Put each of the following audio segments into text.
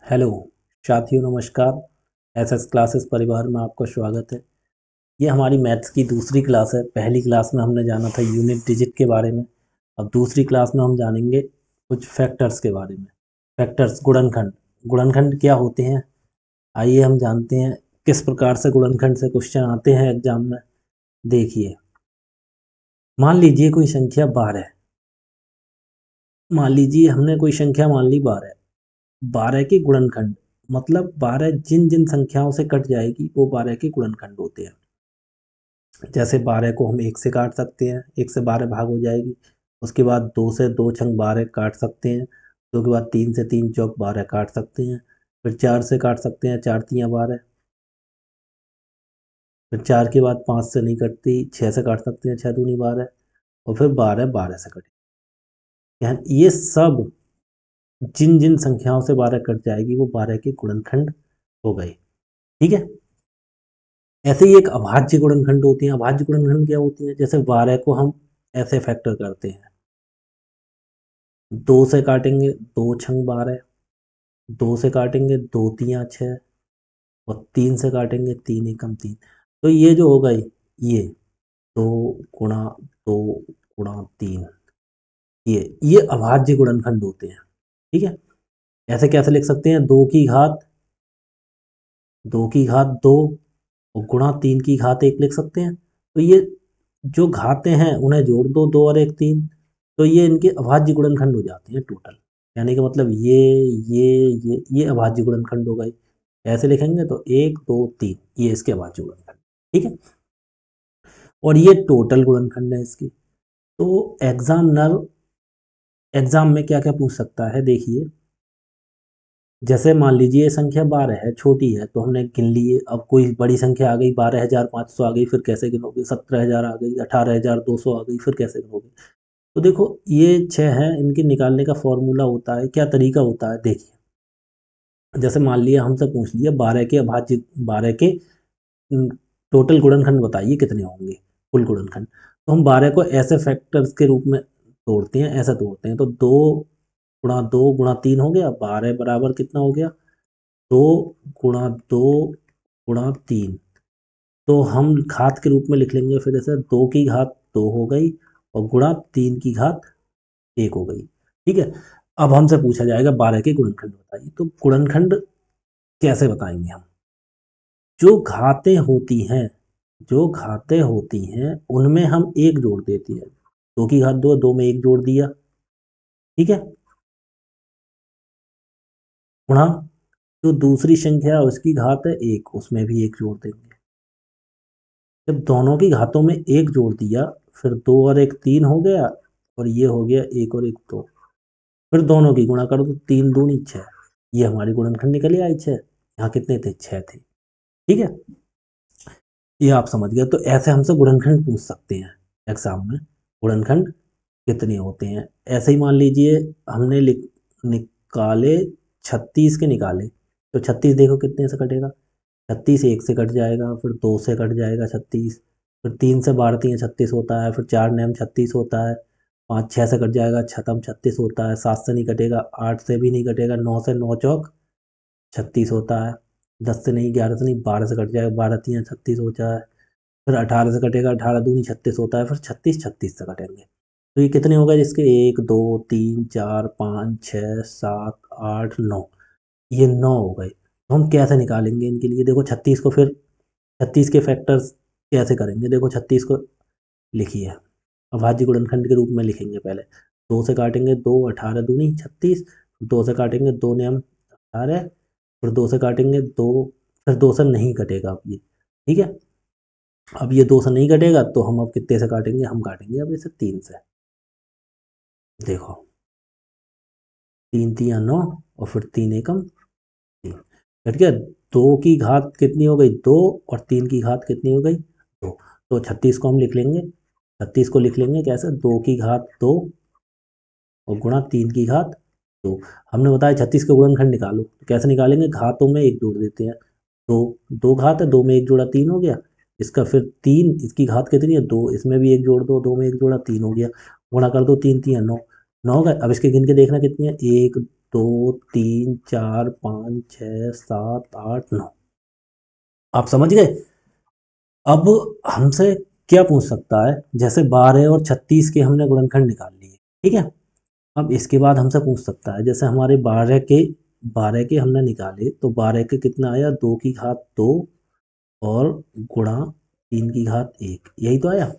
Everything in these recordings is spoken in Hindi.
हेलो साथियों, नमस्कार। एसएस क्लासेस परिवार में आपका स्वागत है। ये हमारी मैथ्स की दूसरी क्लास है। पहली क्लास में हमने जाना था यूनिट डिजिट के बारे में। अब दूसरी क्लास में हम जानेंगे कुछ फैक्टर्स के बारे में। फैक्टर्स, गुणनखंड। गुणनखंड क्या होते हैं, आइए हम जानते हैं। किस प्रकार से गुणनखंड से क्वेश्चन आते हैं एग्जाम में, देखिए। मान लीजिए कोई संख्या 12। मान लीजिए हमने कोई संख्या मान ली 12। 12 के गुणनखंड मतलब 12 जिन जिन संख्याओं से कट जाएगी वो 12 के गुणनखंड होते हैं। जैसे 12 को हम 1 से काट सकते हैं, 1 से 12 भाग हो जाएगी। उसके बाद 2 से 2 छंग 12 काट सकते हैं। 2 के बाद 3 से 3 चौक 12 काट सकते हैं। फिर 4 से काट सकते हैं, 4 तियाँ 12। फिर 4 के बाद 5 से नहीं कटती, 6 से काट सकते हैं, 6 दूनी 12। और फिर 12 12 से कटे। यानी ये सब जिन जिन संख्याओं से 12 कट जाएगी वो 12 के गुणनखंड हो गए। ठीक है। ऐसे ही एक अभाज्य गुणनखंड होती है। अभाज्य गुणनखंड क्या होती है, जैसे 12 को हम ऐसे फैक्टर करते हैं। 2 से काटेंगे 2 छंग 12। 2 से काटेंगे 2 तियाँ 6। और 3 से काटेंगे 3 एकम 3। तो ये जो होगा ये 2 गुणा 2 गुणा 3, ये अभाज्य गुणनखंड होते हैं। ठीक है। ऐसे कैसे लिख सकते हैं, 2 की घात 2 और गुणा 3 की घात 1 लिख सकते हैं। तो ये जो घातें हैं उन्हें जोड़ दो, 2 और 1 3। तो ये इनके अभाज्य गुणनखंड हो जाते हैं टोटल। यानी कि मतलब ये अभाज्य गुणनखंड हो गए। ऐसे लिखेंगे तो 1 2 3, ये इसके अभाज्य गुणनखंड। ठीक है। और ये टोटल गुणनखंड है इसकी। तो एग्जाम में क्या क्या पूछ सकता है, देखिए। जैसे मान लीजिए ये संख्या 12 है, छोटी है तो हमने गिन लिए। अब कोई बड़ी संख्या आ गई, 12,500 आ गई, फिर कैसे गिनोगे। 17,000 आ गई, 18,200 आ गई, फिर कैसे गिनोगे। तो देखो ये 6 हैं, इनके निकालने का फॉर्मूला होता है, क्या तरीका होता है, देखिए। जैसे मान लिया हमसे पूछ लिया 12 के टोटल गुणनखंड बताइए कितने होंगे, कुल गुणनखंड। तो हम 12 को ऐसे फैक्टर्स के रूप में तोड़ते हैं, ऐसा तोड़ते हैं। तो 2 गुणा 3 हो गया, 12 बराबर कितना हो गया, 2 गुणा 2 गुणा 3। तो हम घात के रूप में लिख लेंगे, फिर ऐसे 2 की घात 2 हो गई और गुणा 3 की घात 1 हो गई। ठीक है। अब हमसे पूछा जाएगा 12 के गुणनखंड बताइए। तो गुणनखंड कैसे बताएंगे हम, जो घातें होती हैं उनमें हम एक जोड़ देते हैं। 2 की घात 2, 2 में एक जोड़ दिया। ठीक है। गुणा जो दूसरी संख्या है उसकी घात है 1, उसमें भी एक जोड़ देंगे। जब दोनों की घातों में एक जोड़ दिया, फिर 2 और 1 3 हो गया, और ये हो गया 1 और 1 2। फिर दोनों की गुणा करो तो 3 दूनी 6। ये हमारी गुणनखंड निकल आई 6। यहाँ कितने थे, 6 थे। ठीक है। ये आप समझ गए। तो ऐसे हमसे गुणनखंड पूछ सकते हैं एग्जाम में, गुणनखंड कितने होते हैं। ऐसे ही मान लीजिए हमने निकाले 36 के निकाले। तो 36 देखो कितने से कटेगा, 36 1 से कट जाएगा, फिर 2 से कट जाएगा 36। फिर 3 से 12 3 36 होता है, फिर 4 नैम 36 होता है। 5 6 से कट जाएगा, छतम 36 होता है। 7 से नहीं कटेगा, 8 से भी नहीं कटेगा, 9 से 9 चौक 36 होता है। 10 से नहीं, 11 से नहीं, 12 से कट जाएगा, 12 3 36 होता है। फिर 18 से कटेगा, 18 दूनी 36 होता है। फिर 36 36 से कटेंगे। तो ये कितने हो गए जिसके, 1 2 3 4 5 6 7 8 9। ये 9 हो गए। तो हम कैसे निकालेंगे इनके लिए, देखो 36 को, फिर 36 के फैक्टर्स कैसे करेंगे, देखो 36 को लिखिए। अभाज्य गुणनखंड के रूप में लिखेंगे पहले। 2 से काटेंगे 2, 18 दूनी 36। 2 से काटेंगे 2 नियम 18। फिर 2 से काटेंगे 2। फिर 2 से नहीं कटेगा अब ये। ठीक है। अब ये 2 से नहीं कटेगा तो हम अब कितने से काटेंगे, हम काटेंगे अब इसे 3 से। देखो 3 तियाँ 9, और फिर 3 एकम 3। कट गया। 2 की घात कितनी हो गई, 2। और 3 की घात कितनी हो गई, 2। तो 36 को हम लिख लेंगे, 36 को लिख लेंगे कैसे, 2 की घात 2 और गुणा 3 की घात 2। हमने बताया 36 के गुणनखंड निकालो, तो कैसे निकालेंगे, घातों में एक जोड़ देते हैं। दो, 2 घात है, 2 में एक जोड़ा 3 हो गया। इसका फिर 3, इसकी घात कितनी है 2, इसमें भी एक जोड़ दो, 2 में एक जोड़ा 3 हो गया। गुणा कर दो, 3 3 9, 9 हो गए। अब इसके गिन के देखना कितनी है, 1 2 3 4 5 6 7 8 9। आप समझ गए। अब हमसे क्या पूछ सकता है, जैसे 12 और 36 के हमने गुणनखंड निकाल लिए, ठीक है। अब इसके बाद हमसे पूछ सकता है, जैसे हमारे 12 के हमने निकाले, तो 12 के कितना आया, 2 की घात 2 और गुणा 3 की घात 1, यही तो आया।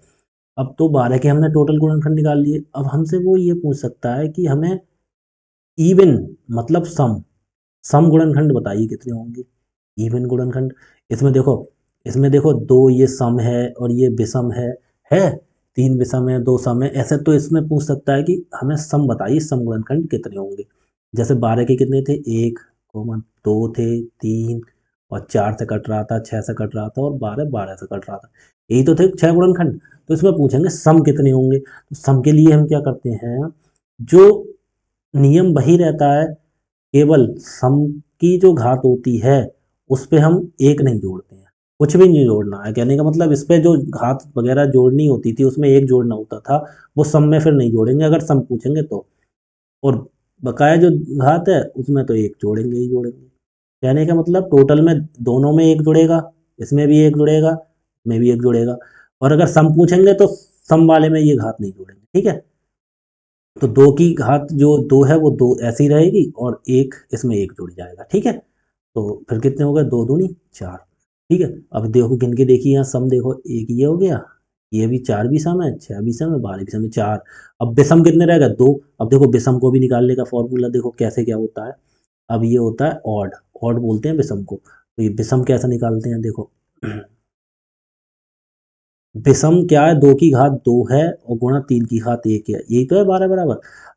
अब तो 12 के हमने टोटल गुणनखंड निकाल लिए। अब हमसे वो ये पूछ सकता है कि हमें इवन मतलब सम गुणनखंड बताइए कितने होंगे। इवन गुणनखंड, इसमें देखो दो ये सम है और ये विषम है 3 विषम है 2 सम है, ऐसे तो इसमें पूछ सकता है कि हमें सम बताइए, सम गुणनखंड कितने होंगे। जैसे 12 के कितने थे, 1 2 थे, 3 और 4 से कट रहा था, 6 से कट रहा था और 12 से कट रहा था, यही तो थे 6 गुणनखंड। तो इसमें पूछेंगे सम कितने होंगे। तो सम के लिए हम क्या करते हैं, जो नियम वही रहता है, केवल सम की जो घात होती है उस पे हम एक नहीं जोड़ते हैं, कुछ भी नहीं जोड़ना है, कहने का मतलब इस पे जो घात वगैरह जोड़नी होती थी उसमें एक जोड़ना होता था, वो सम में फिर नहीं जोड़ेंगे अगर सम पूछेंगे तो। और बकाया जो घात है उसमें तो एक जोड़ेंगे ही जोड़ेंगे, कहने का मतलब टोटल में दोनों में एक जुड़ेगा, इसमें भी एक जुड़ेगा, इसमें भी एक जुड़ेगा। और अगर सम पूछेंगे तो सम वाले में ये घात नहीं जोड़ेंगे, ठीक है। तो 2 की घात जो 2 है वो 2 ऐसी रहेगी और एक इसमें एक जुड़ जाएगा, ठीक है। तो फिर कितने हो गए, 2 दूनी 4, ठीक है। अब देखो गिन के देखिए, यहाँ सम देखो, एक ये हो गया, ये भी 4 भी सम है, 6 भी सम है, 12 भी सम है, 4। अब विषम कितने रहेगा, 2। अब देखो विषम को भी निकालने का फॉर्मूला देखो कैसे क्या होता है। अब ये होता है ऑड, ऑड बोलते हैं विषम को। तो ये विषम कैसे निकालते हैं, देखो विषम क्या है, 2 की घात 2 है और गुणा 3 की घात 1 है, यही तो है 12 बराबर।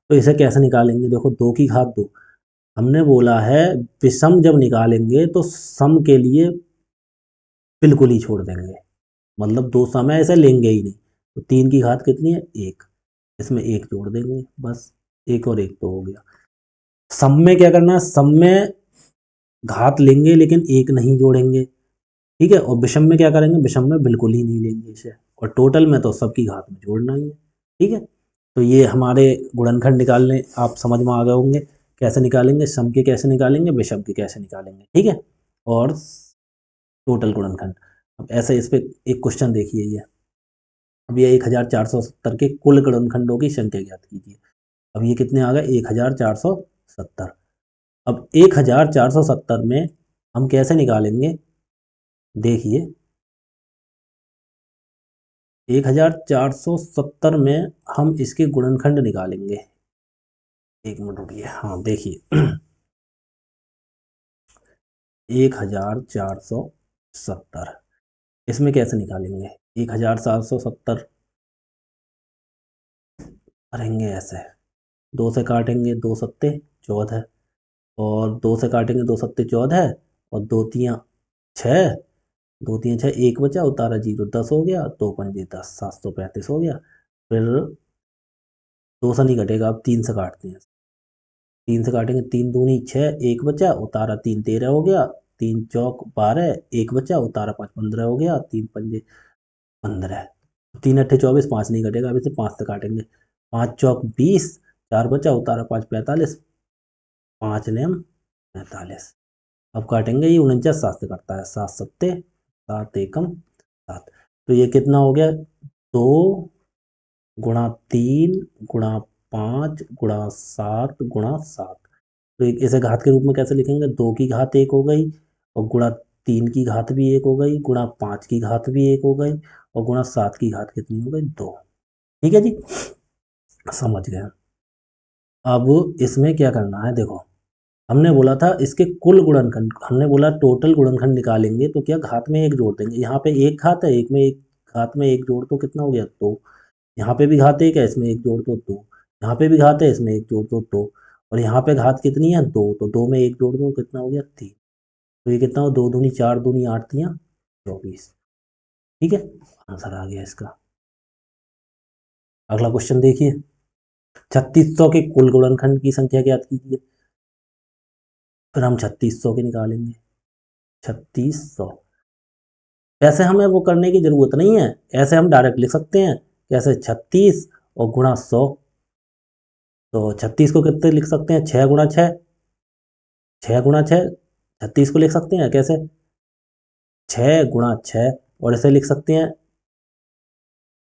तो इसे कैसे निकालेंगे, देखो 2 की घात 2, हमने बोला है विषम जब निकालेंगे तो सम के लिए बिल्कुल ही छोड़ देंगे, मतलब 2 सम है ऐसे लेंगे ही नहीं। तो 3 की घात कितनी है, 1, इसमें एक जोड़ देंगे बस, एक और एक तो हो गया। सम में क्या करना है, सम में घात लेंगे लेकिन एक नहीं जोड़ेंगे, ठीक है। और विषम में क्या करेंगे, विषम में बिल्कुल ही नहीं लेंगे इसे, और टोटल में तो सबकी घात में जोड़ना ही है, ठीक है। तो ये हमारे गुणनखंड निकालने आप समझ में आ गए होंगे, कैसे निकालेंगे, सम के कैसे निकालेंगे, विषम के कैसे निकालेंगे, ठीक है। और टोटल गुणनखंड। अब ऐसे इस पे एक क्वेश्चन देखिए, ये अब ये 1470 के कुल गुणनखंडों की संख्या ज्ञात कीजिए। अब ये कितने आ गए, 1470। अब 1470 में हम कैसे निकालेंगे, देखिए 1470 में हम इसके गुणनखंड निकालेंगे। एक मिनट रुकिए, हाँ देखिए 1470 इसमें कैसे निकालेंगे, 1770 करेंगे ऐसे, दो से काटेंगे, 2 सत्ते 14, और 2 से काटेंगे, 2 सत्ते 14 और 2 तियाँ 6, 2 तियाँ 6, एक बचा, उतारा जीरो, 10 हो गया, 2 पंजे 10, 735 हो गया। फिर 2 से नहीं कटेगा, अब 3 से काटते हैं, 3 से काटेंगे, 3 दूनी 6, एक बचा, उतारा 3 13 हो गया, 3 चौक 12, एक बचा, उतारा 5 15 हो गया, 3 पंजे 15, 3 अट्ठे 24, 5 नहीं कटेगा, अभी से 5 से काटेंगे, 5 चौक 20, 4 बचा, उतारा 5 45, 5 नेम 45। अब काटेंगे, ये 49 7 से कटता है, 7 सत्ते 7 एकम 7। तो ये कितना हो गया, 2 गुणा 3 गुणा 5 गुणा 7 गुणा 7। तो एक इसे घात के रूप में कैसे लिखेंगे, 2 की घात 1 हो गई और गुणा 3 की घात भी 1 हो गई, गुणा 5 की घात भी 1 हो गई और गुणा 7 की घात कितनी हो गई, 2। ठीक है जी, समझ गए। अब इसमें क्या करना है, देखो हमने बोला था इसके कुल गुणनखंड, हमने बोला टोटल गुणनखंड निकालेंगे तो क्या घात में एक जोड़ देंगे, यहाँ पे एक घात है, एक में एक घात में एक जोड़ तो कितना हो गया, 2। यहाँ पे भी घात एक है, इसमें एक जोड़ दो, 2। यहाँ पे भी घात है, इसमें एक जोड़ दो, 2। और यहाँ पे घात कितनी है, 2, तो 2 में एक जोड़ दो, कितना हो गया, 3। तो ये कितना हो, 2 दूनी 4 दूनी 8 तियाँ 24, ठीक है, आंसर आ गया इसका। अगला क्वेश्चन देखिए, 3600 के कुल गुणनखंड की संख्या ज्ञात कीजिए। फिर हम 3600 के निकालेंगे, 3600। ऐसे हमें वो करने की जरूरत नहीं है, ऐसे हम डायरेक्ट लिख सकते हैं, कैसे, 36 और गुणा 100, तो 36 को कितने लिख सकते हैं, 6 गुणा 6, 6 गुणा 6, 36 को लिख सकते हैं कैसे, 6 गुणा 6, और इसे लिख सकते हैं,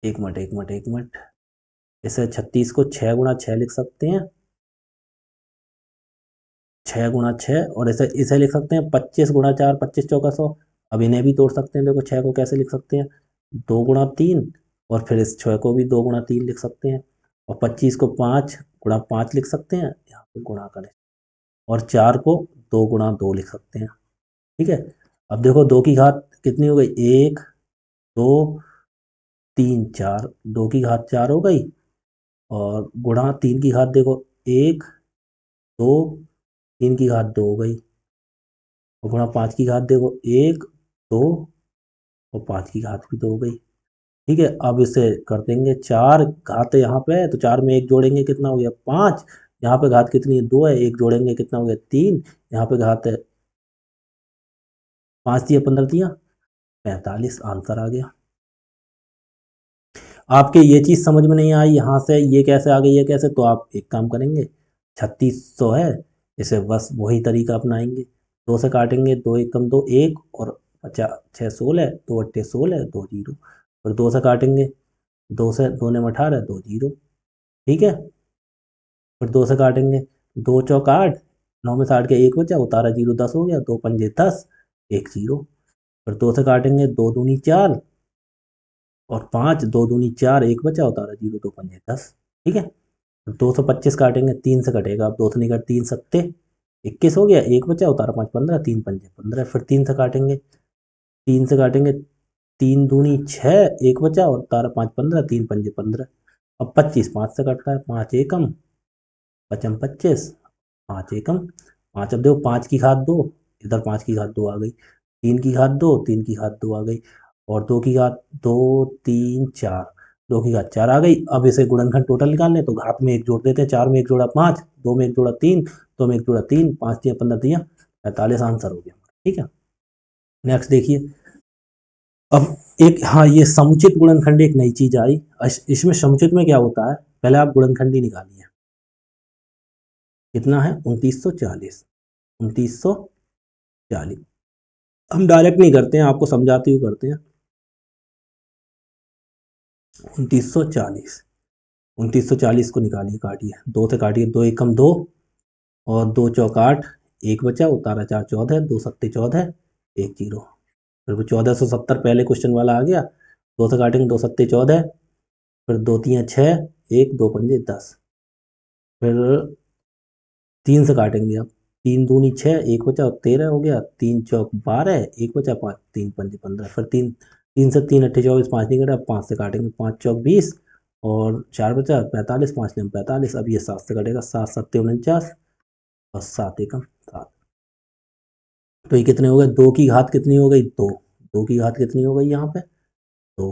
एक मिनट, इसे 36 को 6 गुणा 6 लिख सकते हैं, 6 गुणा 6, और इसे इसे लिख सकते हैं 25 गुणा 4, 25 चौका 100। अब इन्हें भी तोड़ सकते हैं, देखो 6 को कैसे लिख सकते हैं, 2 गुणा 3, और फिर इस 6 को भी 2 गुणा 3 लिख सकते हैं, और 25 को 5 गुणा 5 लिख सकते हैं, यहाँ पे गुणा करें, और 4 को 2 गुणा 2 लिख सकते हैं। ठीक है, अब देखो 2 की घात कितनी हो गई, 1 2 3 4, 2 की घात 4 हो गई, और गुणा 3 की घात देखो 1 2, 3 की घात 2 हो गई, और गुणा 5 की घात देखो 1 2, और 5 की घात भी 2 हो गई। ठीक है, अब इसे कर देंगे, 4 घात यहाँ पे है तो 4 में 1 जोड़ेंगे कितना हो गया 5, यहाँ पे घात कितनी है 2 है, 1 जोड़ेंगे कितना हो गया 3, यहाँ पे घात है 5 दिया 15 दिया 45, आंसर आ गया। आपके ये चीज़ समझ में नहीं आई यहाँ से ये कैसे आ गई है कैसे, तो आप एक काम करेंगे, 3600 है, इसे बस वही तरीका अपनाएंगे, 2 से काटेंगे, 2 एकम 2 1, और 50 6 16, 2 अट्ठे 16, 2 जीरो, और 2 से काटेंगे, 2 से 2 ने 18, 2 जीरो। ठीक है, फिर 2 से काटेंगे, 2 चौक 8, 9 में से 8 के 1 बचा, उतारा जीरो 10 हो गया, 2 पंजे 10, 1 जीरो। फिर 2 से काटेंगे, 2 दूनी 4, और 5, 2 दूनी 4, 1 बचा, उतारा जीरो, 2 पंजे 10। ठीक है, 225 काटेंगे, 3 से कटेगा, अब 2 से नहीं काट, 3 सत्ते 21 हो गया, 1 बचा, उतारा 5 15, 3 पंजे 15। फिर 3 से काटेंगे, 3 से काटेंगे, 3 दूनी 6, 1 बचा, और उतारा 5 15, 3 पंजे 15। अब 25 5 से कटता है, 5 एकम, पचम 25, 5 एकम 5। अब देखो 5 की घात 2, इधर 5 की घात 2 आ गई, 3 की घात 2, 3 की घात 2 आ गई, और 2 की घात 2 3 4, 2 की घात 4 आ गई। अब इसे गुणनखंड टोटल निकालने, तो घात में 1 जोड़ देते हैं, 4 में 1 जोड़ा 5, 2 में 1 जोड़ा 3, 2 में 1 जोड़ा 3, 5 दिया 15 दिया 45, आंसर हो गया। ठीक है, नेक्स्ट देखिए, अब एक, हाँ ये समुचित गुणनखंड एक नई चीज आई, इसमें समुचित में क्या होता है, पहले आप गुणनखंड ही निकालिए, कितना है 2940, 2940, हम डायरेक्ट नहीं करते हैं, आपको समझाते हुए करते हैं। 2940, 2940 को निकालिए, काटिए, 2 से काटिए, 2 एकम 2, और 2 चौक 8, 1 बचा, उतारा 4 14, 2 सत्ते 14, 1 जीरो। फिर वो 1470 पहले क्वेश्चन वाला आ गया, 2 से काटेंगे, 2 सत्ते 14, फिर 2 3 6, 1 2 पंजे 10, फिर 3 से काटेंगे, अब 3 दूनी 6, 1 बचा, 13 हो गया, 3 चौक 12, 1 बचा, 5 3 पंजे 15, फिर 3 3 से 3 अट्ठे 24, 5 नहीं कटा, 5 से काटेंगे, 5 चौक 20, और 4 बचा 45, 5 ने 45, अब ये 7 से कटेगा, 7 सत्ते 49, और 7 एकम 7। तो ये कितने हो गए, 2 की घात कितनी हो गई 2, 2 की घात कितनी हो गई यहाँ पे 2,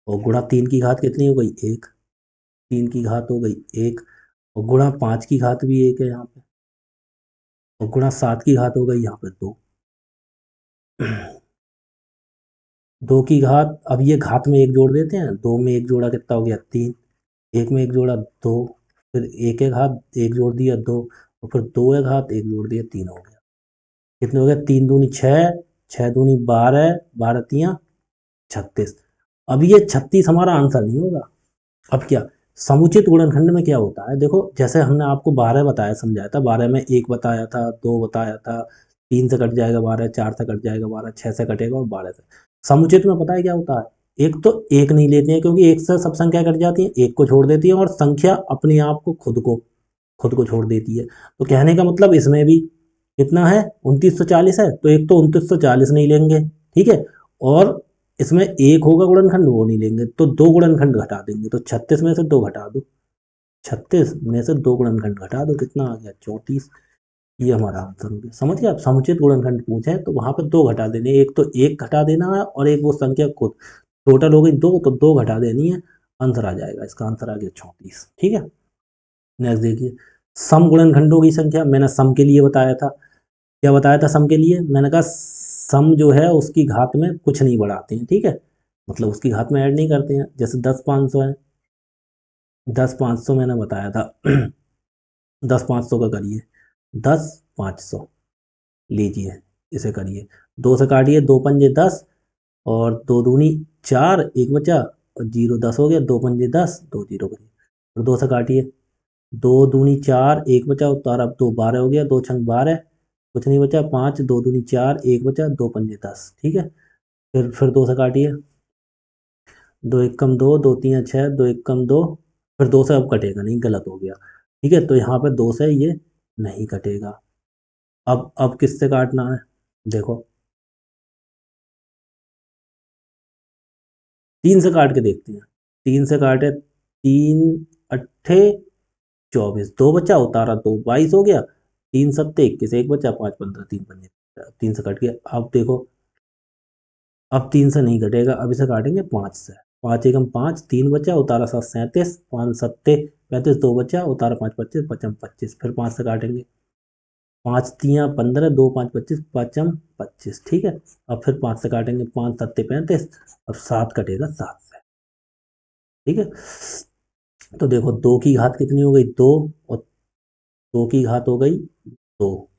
और गुणा 3 की घात कितनी हो गई 1, 3 की घात हो गई 1, और गुणा 5 की घात भी 1 है यहाँ पे, और गुणा 7 की घात हो गई यहाँ पे 2। 2 की घात, अब ये घात में 1 जोड़ देते हैं, 2 में 1 जोड़ा कितना हो गया 3, 1 में 1 जोड़ा 2, फिर 1 है घात 1 जोड़ दिया 2, और फिर 2 है घात 1 जोड़ दिया 3 हो गया। कितने हो गया, 3 दूनी 6, 6 दूनी 12, 12 तियाँ 36। अब ये 36 हमारा आंसर नहीं होगा। अब क्या, समुचित गुणनखंड में क्या होता है, देखो जैसे हमने आपको 12 बताया समझाया था, 12 में 1 बताया था, 2 बताया था, 3 से कट जाएगा 12, 4 से कट जाएगा 12, 6 से कटेगा, और 12 से। समुचित में पता है क्या होता है, एक तो एक नहीं लेते हैं, क्योंकि एक से सब संख्या कट जाती है, एक को छोड़ देती है, और संख्या अपने आप को खुद को छोड़ देती है। तो कहने का मतलब इसमें भी कितना है 2940 है, तो एक तो 2940 नहीं लेंगे, ठीक है, और इसमें एक होगा गुणनखंड वो नहीं लेंगे, तो 2 गुणनखंड घटा देंगे, तो 36 में से 2 घटा दो, 36 में से 2 गुणनखंड घटा दो, कितना आ गया 34। ये हमारा आंसर हो गया। समझ गए आप, समुचित गुणनखंड पूछे तो वहां पर 2 घटा देने, एक तो 1 घटा देना है, और एक वो संख्या खुद, टोटल हो गई 2, तो 2 घटा देनी है, आंसर आ जाएगा, इसका आंसर आ गया 34। ठीक है, नेक्स्ट देखिए, सम गुणनखंडों की संख्या, मैंने सम के लिए बताया था, क्या बताया था सम के लिए, मैंने कहा सम जो है उसकी घात में कुछ नहीं बढ़ाते हैं, ठीक है, मतलब उसकी घात में ऐड नहीं करते हैं, जैसे 10 500 है, 10 500 मैंने बताया था 10 500 का करिए, 10 500 लीजिए, इसे करिए। 2 से काटिए, 2 पंजे 10 और 2 दूनी 4, एक बचा और जीरो 10 हो गया, 2 पंजे 10, 2 जीरो करिए और 2 से काटिए, 2 दूनी 4, एक बचा उतारा, अब 2 12 हो गया, 2 छंग 12, कुछ नहीं बचा, 5, 2 दूनी 4, एक बचा, 2 पंजे 10, ठीक है। फिर 2 से काटिए, 2 एक कम 2, 2 तीन 6, 2 एक कम 2, फिर 2 से अब कटेगा नहीं, गलत हो गया, ठीक है। तो यहाँ पे 2 से ये नहीं कटेगा। अब किससे काटना है, देखो 3 से काट के देखते हैं। 3 से काटे, 3 अट्ठे 24, 2 बचा उतारा, 2 22 हो गया, 3 सत्ते 21, एक बचा, 5 15, 3 पंजे 3 से कट गया। अब देखो, अब 3 से नहीं कटेगा, अब इसे काटेंगे 5 से। 5 एकम 5, 3 बचा उतारा 7 37, 5 सत्ते 35, 2 बचा उतारा 5 25, पचम 25, फिर 5 से काटेंगे, 5 तियाँ 15, 2 5 25, पचम 25, ठीक है। अब फिर 5 से काटेंगे, 5 सत्ते 35, अब 7 कटेगा 7 से, ठीक है। तो देखो 2 की घात कितनी हो गई, 2, और 2 की घात हो गई 2,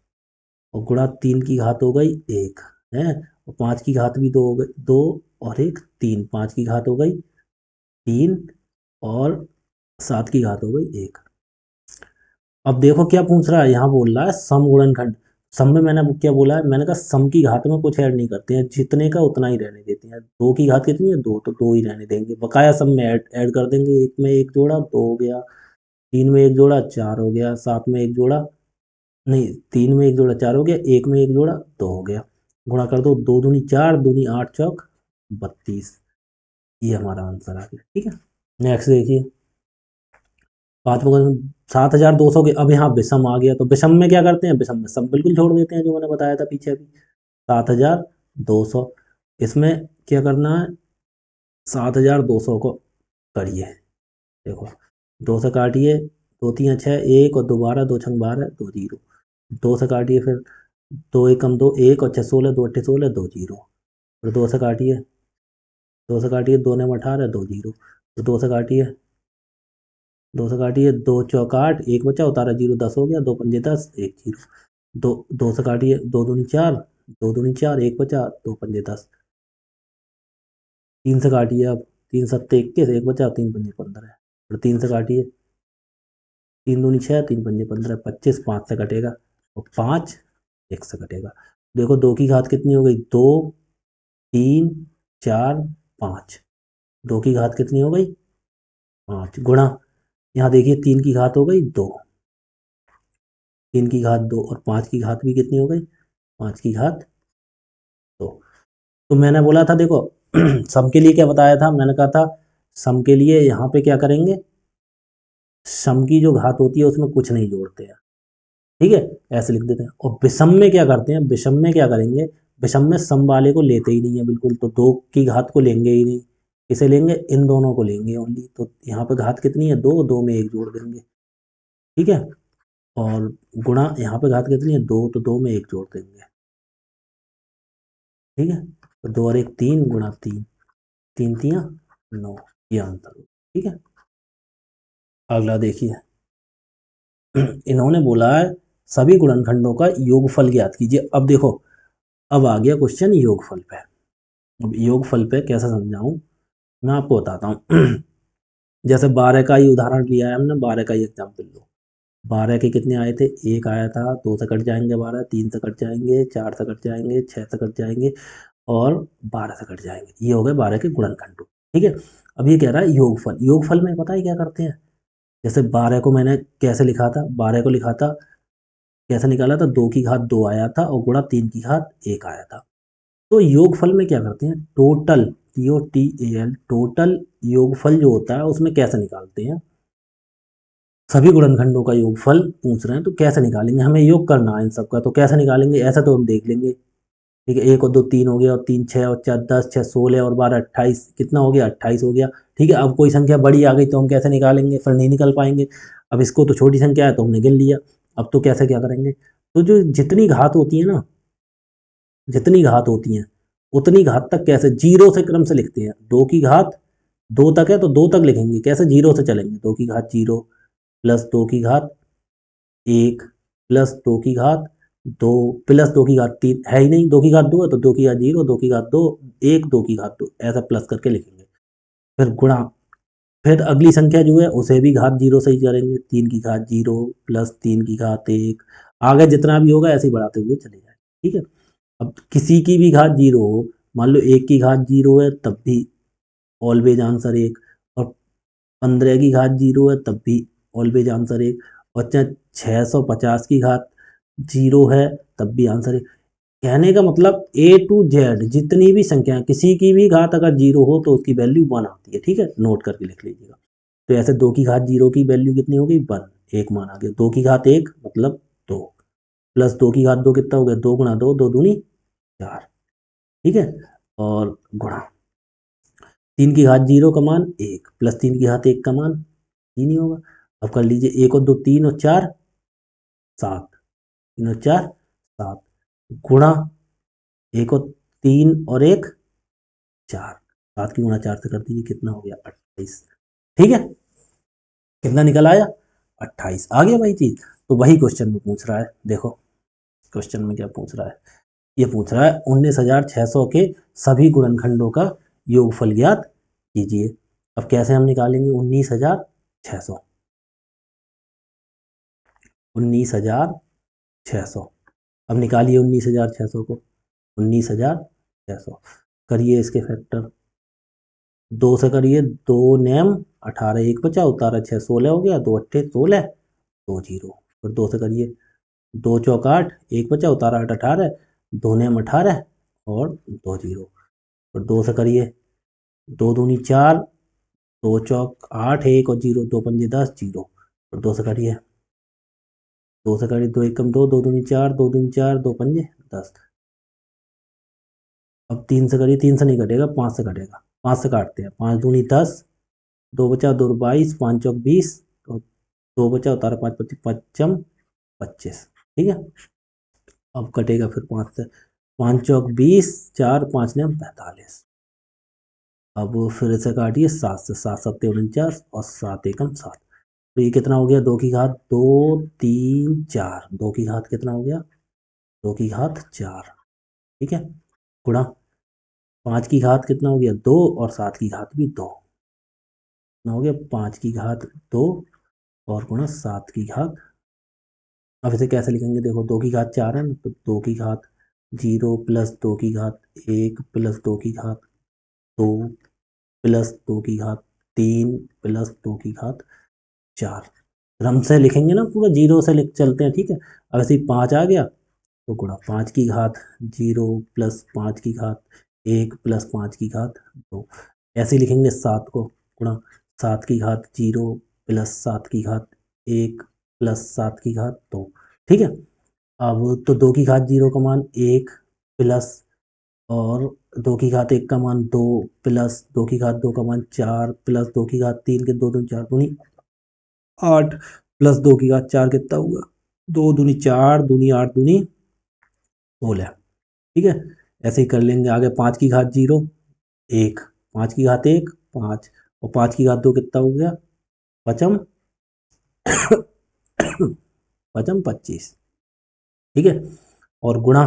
और गुणा 3 की घात हो गई 1 है, और 5 की घात भी 2 हो गई, 2 और 1 3, 5 की घात हो गई 3 और 7 की घात हो गई 1। अब देखो क्या पूछ रहा है, यहाँ बोल रहा है सम गुणनखंड। सम में मैंने क्या बोला है, मैंने कहा सम की घात में कुछ ऐड नहीं करते हैं, जितने का उतना ही रहने देते हैं। 2 की घात कितनी है 2, तो 2 ही रहने देंगे, बकाया सम में ऐड कर देंगे। 1 में 1 जोड़ा 2 हो गया, 3 में 1 जोड़ा 4 हो गया, 7 में 1 जोड़ा, नहीं 3 में 1 जोड़ा 4 हो गया, 1 में 1 जोड़ा 2 हो गया, गुणा कर दो, 2 दूनी 4, दूनी 8 चौक 32, ये हमारा आंसर आ गया, ठीक है। नेक्स्ट देखिए, 7,200 के, अब यहाँ विषम आ गया, तो विषम में क्या करते हैं, विषम में सम बिल्कुल छोड़ देते हैं, जो मैंने बताया था पीछे अभी। 7,200, इसमें क्या करना है, 7,200 को करिए, देखो 2 से काटिए, 2 तीन 6, 1 और 2 12, 2 छंग 12, 2 जीरो, 2 से काटिए, फिर 2 एकम 2, 1 और 6 16, 2 अट्ठे 16, 2 जीरो, फिर 2 से काटिए, 2 से काटिए, 2 ने 18, 2 जीरो, तो 2 से काटिए, 2 से काटिए, 2 चौक 8, एक बचा उतारा, जीरो 10 हो गया, 2 पंजे 10, 1 जीरो, 2 से काटिए, 2 दूनी 4, 2 दूनी 4, एक बचा, 2 पंजे 10, 3 से काटिए, अब 3 सत्ते 21, एक बचा, 3 पंजे 15, और 3 से काटिए, 3 दूनी 6, 3 पंजे 15, 25, 5 से कटेगा, और 5 1 से कटेगा। देखो 2 की घात कितनी हो गई, 2 3 4 5, 2 की घात कितनी हो गई 5, गुणा, यहाँ देखिए 3 की घात हो गई 2, 3 की घात 2, और 5 की घात भी कितनी हो गई, 5 की घात 2। तो मैंने बोला था देखो सम के लिए क्या बताया था, मैंने कहा था सम के लिए यहाँ पे क्या करेंगे, सम की जो घात होती है उसमें कुछ नहीं जोड़ते हैं, ठीक है, ऐसे लिख देते हैं। और विषम में क्या करते हैं, विषम में क्या करेंगे, विषम में सम वाले को लेते ही नहीं है बिल्कुल, तो 2 की घात को लेंगे ही नहीं, इसे लेंगे, इन दोनों को लेंगे ओनली। तो यहाँ पे घात कितनी है 2, 2 में 1 जोड़ देंगे, ठीक है, और गुणा, यहाँ पे घात कितनी है 2, तो 2 में 1 जोड़ देंगे, ठीक है। तो 2 और 1 3, गुणा 3, 3 तियाँ 9, ये आंसर हो, ठीक है। अगला देखिए इन्होंने बोला है सभी गुणनखंडों का योगफल ज्ञात कीजिए। अब देखो, अब आ गया क्वेश्चन योगफल पे। अब योगफल पे कैसे समझाऊं, मैं आपको बताता हूँ जैसे 12 का ही उदाहरण लिया है हमने, 12 का ही एग्जाम्पल लो। 12 के कितने आए थे, एक आया था, 2 से कट जाएंगे 12, 3 से कट जाएंगे, 4 से कट जाएंगे, 6 से कट जाएंगे, और 12 से कट जाएंगे। ये हो गए 12 के गुणनखंड, ठीक है। अब ये कह रहा है योगफल, योगफल में पता है क्या करते हैं, जैसे 12 को मैंने कैसे लिखा था, 12 को लिखा था, कैसे निकाला था, 2 की घात 2 आया था और गुणा 3 की घात 1 आया था। तो योगफल में क्या करते हैं, टोटल, TOTAL, टोटल योगफल जो होता है उसमें कैसे निकालते हैं, सभी गुणनखंडों का योगफल पूछ रहे हैं, तो कैसे निकालेंगे, हमें योग करना है इन सब का, तो कैसे निकालेंगे, ऐसा तो हम देख लेंगे, ठीक है। 1 और 2 3 हो गया, और 3 6 और 4 10, 6 16 और 12 28, कितना हो गया 28 हो गया, ठीक है। अब कोई संख्या बड़ी आ गई तो हम कैसे निकालेंगे, फिर नहीं निकल पाएंगे। अब इसको तो छोटी संख्या है तो हमने गिन लिया, अब तो कैसे क्या करेंगे, तो जो जितनी घात होती है ना, जितनी घात होती हैं उतनी घात तक कैसे, जीरो से क्रम से लिखते हैं। 2 की घात 2 तक है तो 2 तक लिखेंगे, कैसे, जीरो से चलेंगे, 2 की घात 0 प्लस 2 की घात 1 प्लस 2 की घात 2 प्लस 2 की घात 3 है ही नहीं, 2 की घात 2 है तो 2 की घात 0, 2 की घात 2 1, 2 की घात 2 ऐसा प्लस करके लिखेंगे। फिर गुणा, फिर अगली संख्या जो है उसे भी घात 0 से ही करेंगे, 3 की घात 0 प्लस 3 की घात 1, आगे जितना भी होगा ऐसे ही बढ़ाते हुए चले जाए। ठीक है, अब किसी की भी घात 0 हो, मान लो 1 की घात 0 है तब भी ऑलवेज आंसर 1, और 15 की घात 0 है तब भी ऑलवेज आंसर 1, और चाहे 650 की घात 0 है तब भी आंसर 1। कहने का मतलब ए टू जेड जितनी भी संख्या, किसी की भी घात अगर 0 हो तो उसकी वैल्यू 1 आती है। ठीक है, नोट करके लिख लीजिएगा। तो ऐसे 2 की घात 0 की वैल्यू कितनी होगी 1, एक मान आ गया। 2 की घात 1 मतलब 2, प्लस 2 की घात 2 कितना हो गया, 2 गुणा 2, 2 दूनी 4। ठीक है, और गुणा 3 की घात 0 का मान 1 प्लस 3 की घात 1 का मान 3 ही होगा। अब कर लीजिए 1 और 2 3 और 4 7, 3 और 4 7, गुणा 1 और 3 और 1 4, 7 की गुणा 4 से कर दीजिए, कितना हो गया 28। ठीक है, कितना निकल आया 28, आ गया वही चीज। तो वही क्वेश्चन में पूछ रहा है, देखो क्वेश्चन में क्या पूछ रहा है, ये पूछ रहा है 19,600 के सभी गुणनखंडों का योगफल ज्ञात कीजिए। अब कैसे हम निकालेंगे 19,600, 19,600, अब निकालिए 19,600 को, 19,600 करिए इसके फैक्टर, 2 से करिए, 2 नेम 18, एक बचा, उतारा 6 16 हो गया, 2 अट्ठे 16, 2 जीरो, फिर 2 से करिए, 2 चौक 8, एक बचा, उतारा 8 18, 2 नेम 18 और 2 जीरो, फिर 2 से करिए, 2 दूनी 4, 2 चौक 8, एक और जीरो, 2 पंजे 10 जीरो, फिर 2 से करिए, 2 से करिए, 2 एकम 2, 2 दूनी 4, 2 दूनी 4, 2 पंजे 10। अब 3 से करिए, 3 से नहीं कटेगा, 5 से कटेगा, 5 से काटते हैं, 5 दूनी 10, 2 बचा 2 22, 5 चौक 20, तो 2 बचा, उतारा 5 25, पच्चम 25। ठीक है, अब कटेगा फिर 5 से, 5 चौक 20, 4 5 ने 45। अब फिर से काटिए 7 से, 7 सत्ते 49 और 7 एकम 7, तो ये कितना हो गया, 2 की घात 2 3 4, 2 की घात कितना हो गया, 2 की घात 4। ठीक है, गुणा 5 की घात कितना हो गया 2, और 7 की घात भी 2, कितना हो गया 5 की घात 2 और गुणा 7 की घात। अब इसे कैसे लिखेंगे, देखो 2 की घात 4 है ना, तो 2 की घात 0 प्लस 2 की घात 1 प्लस 2 की घात 2 प्लस 2 की घात 3 प्लस 2 की घात 4। क्रम से लिखेंगे ना, पूरा जीरो से लिख चलते हैं। ठीक है, अब ऐसे ही 5 आ गया तो गुणा 5 की घात 0 प्लस 5 की घात 1 प्लस 5 की घात 2, ऐसे ही लिखेंगे 7 को, गुणा 7 की घात 0 प्लस 7 की घात 1 प्लस 7 की घात 2। ठीक है, अब तो 2 की घात 0 का मान 1 प्लस, और 2 की घात 1 का मान 2 प्लस 2 की घात 2 का मान 4 प्लस 2 की घात 3 के 2 दूनी 4 दूनी 8 प्लस 2 की घात 4 कितना हुआ, 2 दूनी 4 दूनी 8 दूनी 16। ठीक है, ऐसे ही कर लेंगे आगे, 5 की घात 0 1, 5 की घात 1 5, और 5 की घात 2 कितना हो गया, पचम पचम 25। ठीक है, और गुणा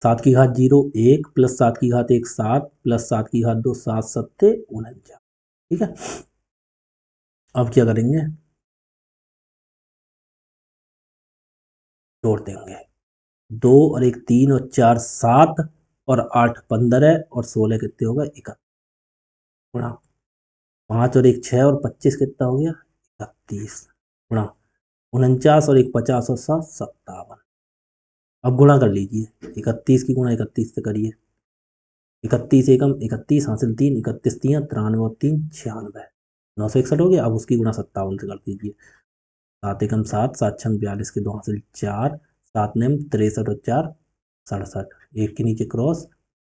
7 की घात 0 1 प्लस 7 की घात 1 7 प्लस 7 की घात 2 7 सत्ते 49। ठीक है, अब क्या करेंगे, जोड़ देंगे, 2 और 1 3 और 4 7 और 8 15 और 16 कितने होगा 31, गुणा 5 और 1 6 और 25 कितना हो गया 31, गुणा 49 और 1 50 और 7 57। अब गुणा कर लीजिए, 31 की गुणा 31 से करिए, 31 एकम 31 हासिल 3, 31 3 93 और 3 96, 961 हो गया। अब उसकी गुणा 57 से कर दीजिए, 7 एकम 7, 7 छंग 42 के 2 हासिल 4, 7 नेम 63 और 4 67, एक के नीचे क्रॉस,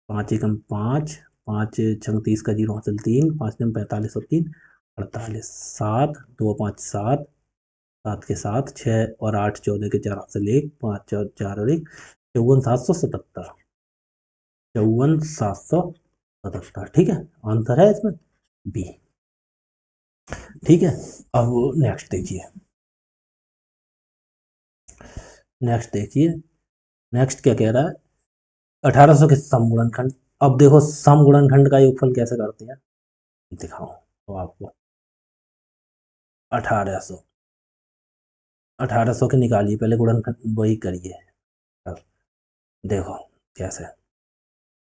5 एकम 5, 5 छंग 30 का 0 हासिल 3, 5 नेम 45 और 3 48, 7 2 5 7, 7 के 7 6 और 8 14 के 4 हासिल 1, 5 और 4 और 1 54 777, 54 777। ठीक है, आंसर है इसमें बी। ठीक है, अब नेक्स्ट देखिए, नेक्स्ट देखिए, नेक्स्ट क्या कह रहा है, 1800 के समगुणनखंड। अब देखो समगुणनखंड का योगफल कैसे करते हैं, दिखाओ तो आपको। 1800, 1800 के निकालिए पहले गुणनखंड, वही करिए। अब देखो कैसे,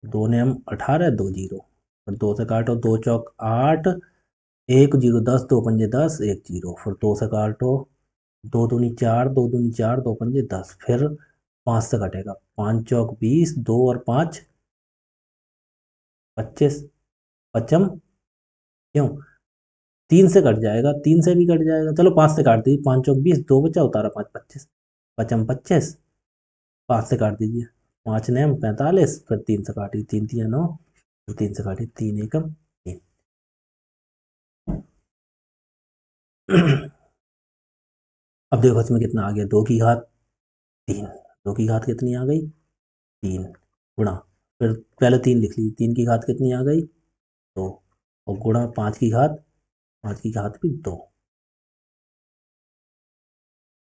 दो नेम 18, दो जीरो, फिर दो से काटो, दो चौक 8, एक जीरो 10, दो पंजे 10, एक जीरो, फिर दो से काटो, दो दूनी 4, दो दूनी 4, दो पंजे 10, फिर 5 से कटेगा, 5 चौक 20, 2 और 5 25, पचम क्यों, 3 से कट जाएगा, 3 से भी कट जाएगा, चलो 5 से काट दीजिए, 5 चौक 20, 2 बचा, उतारा 5 25, पचम 25, 5 से काट दीजिए, 5 नेम 45, फिर 3 से काटिए, 3 3 9, फिर 3 से काटिए, 3 एकम 3। अब देखो इसमें कितना आ गया, 2 की घात 3, 2 की घात कितनी आ गई 3, गुणा, फिर पहले 3 लिख लीजिए, 3 की घात कितनी आ गई 2, और गुणा 5 की घात, 5 की घात भी 2।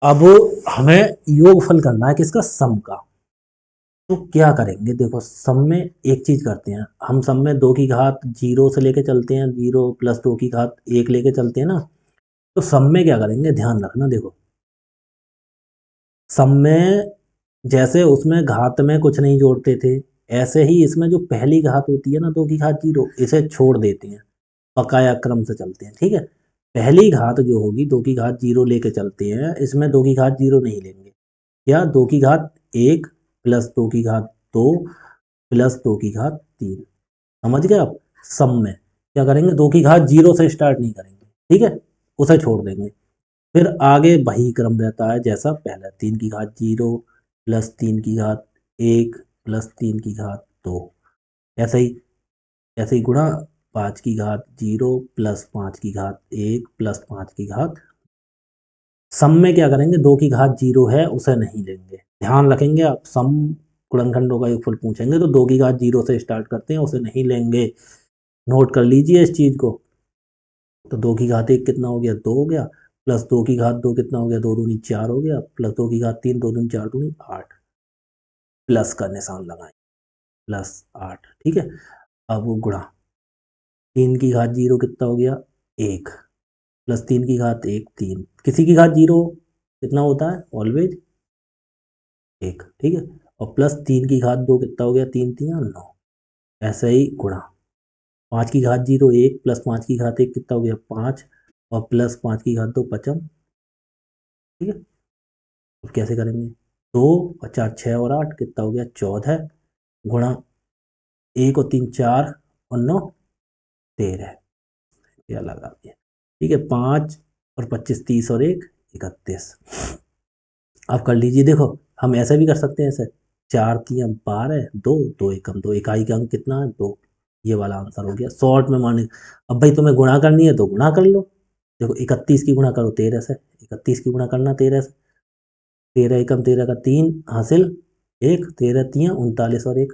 अब हमें योगफल करना है किसका, सम का। तो क्या करेंगे, देखो सम में एक चीज करते हैं हम, सम में 2 की घात 0 से लेके चलते हैं, 0 प्लस 2 की घात 1 लेके चलते हैं ना। तो सम में क्या करेंगे, ध्यान रखना, देखो सम में जैसे उसमें घात में कुछ नहीं जोड़ते थे, ऐसे ही इसमें जो पहली घात होती है ना 2 की घात 0, इसे छोड़ देते हैं, बकाया क्रम से चलते हैं, ठीक है। पहली घात जो होगी 2 की घात 0 लेके चलते हैं, इसमें 2 की घात 0 नहीं लेंगे, या 2 की घात 1 प्लस 2 की घात 2 प्लस 2 की घात 3, समझ गए आप। सम में क्या करेंगे, 2 की घात 0 से स्टार्ट नहीं करेंगे, ठीक है, उसे छोड़ देंगे। फिर आगे वही क्रम रहता है जैसा पहले, 3 की घात 0 प्लस 3 की घात 1 प्लस 3 की घात 2, ऐसे ही, ऐसे ही गुणा 5 की घात 0 प्लस 5 की घात 1 प्लस 5 की घात। सम में क्या करेंगे, 2 की घात 0 है उसे नहीं लेंगे, ध्यान रखेंगे आप, सम गुणनखंडों का योगफल पूछेंगे तो 2 की घात 0 से स्टार्ट करते हैं, उसे नहीं लेंगे, नोट कर लीजिए इस चीज को। तो 2 की घात 1 कितना हो गया 2 हो गया, प्लस 2 की घात 2 कितना हो गया, 2 दूनी 4 हो गया, प्लस 2 की घात 3, 2 दूनी 4 दूनी 8, प्लस का निशान लगाएं, प्लस 8, ठीक है। अब वो गुणा, 3 की घात 0 कितना हो गया 1, प्लस 3 की घात 1 3, किसी की घात 0 कितना होता है ऑलवेज 1, ठीक है, और प्लस 3 की घात 2 कितना हो गया 3 3 9, ऐसे ही गुणा, 5 की घात 0 1 प्लस 5 की घात 1 कितना हो गया 5, और प्लस 5 की घात 2 पचम, ठीक है। अब कैसे करेंगे, 2 और 4 6 और 8 कितना हो गया 14, गुणा 1 और 3 4 और 9 13, ये लगा दिया, ठीक है। 5 और 25 30 और 1 31। अब कर लीजिए, देखो हम ऐसे भी कर सकते हैं, ऐसे 4 3 12, 2 2 एकम 2, इकाई का अंक कितना है 2, ये वाला आंसर हो गया शॉर्ट में माने। अब भाई तुम्हें गुणा करनी है तो गुणा कर लो, देखो 31 की गुणा करो 13 से, 31 की गुणा करना 13 से, 13 एकम 13 का 3 हासिल 1, 13 3 39 और 1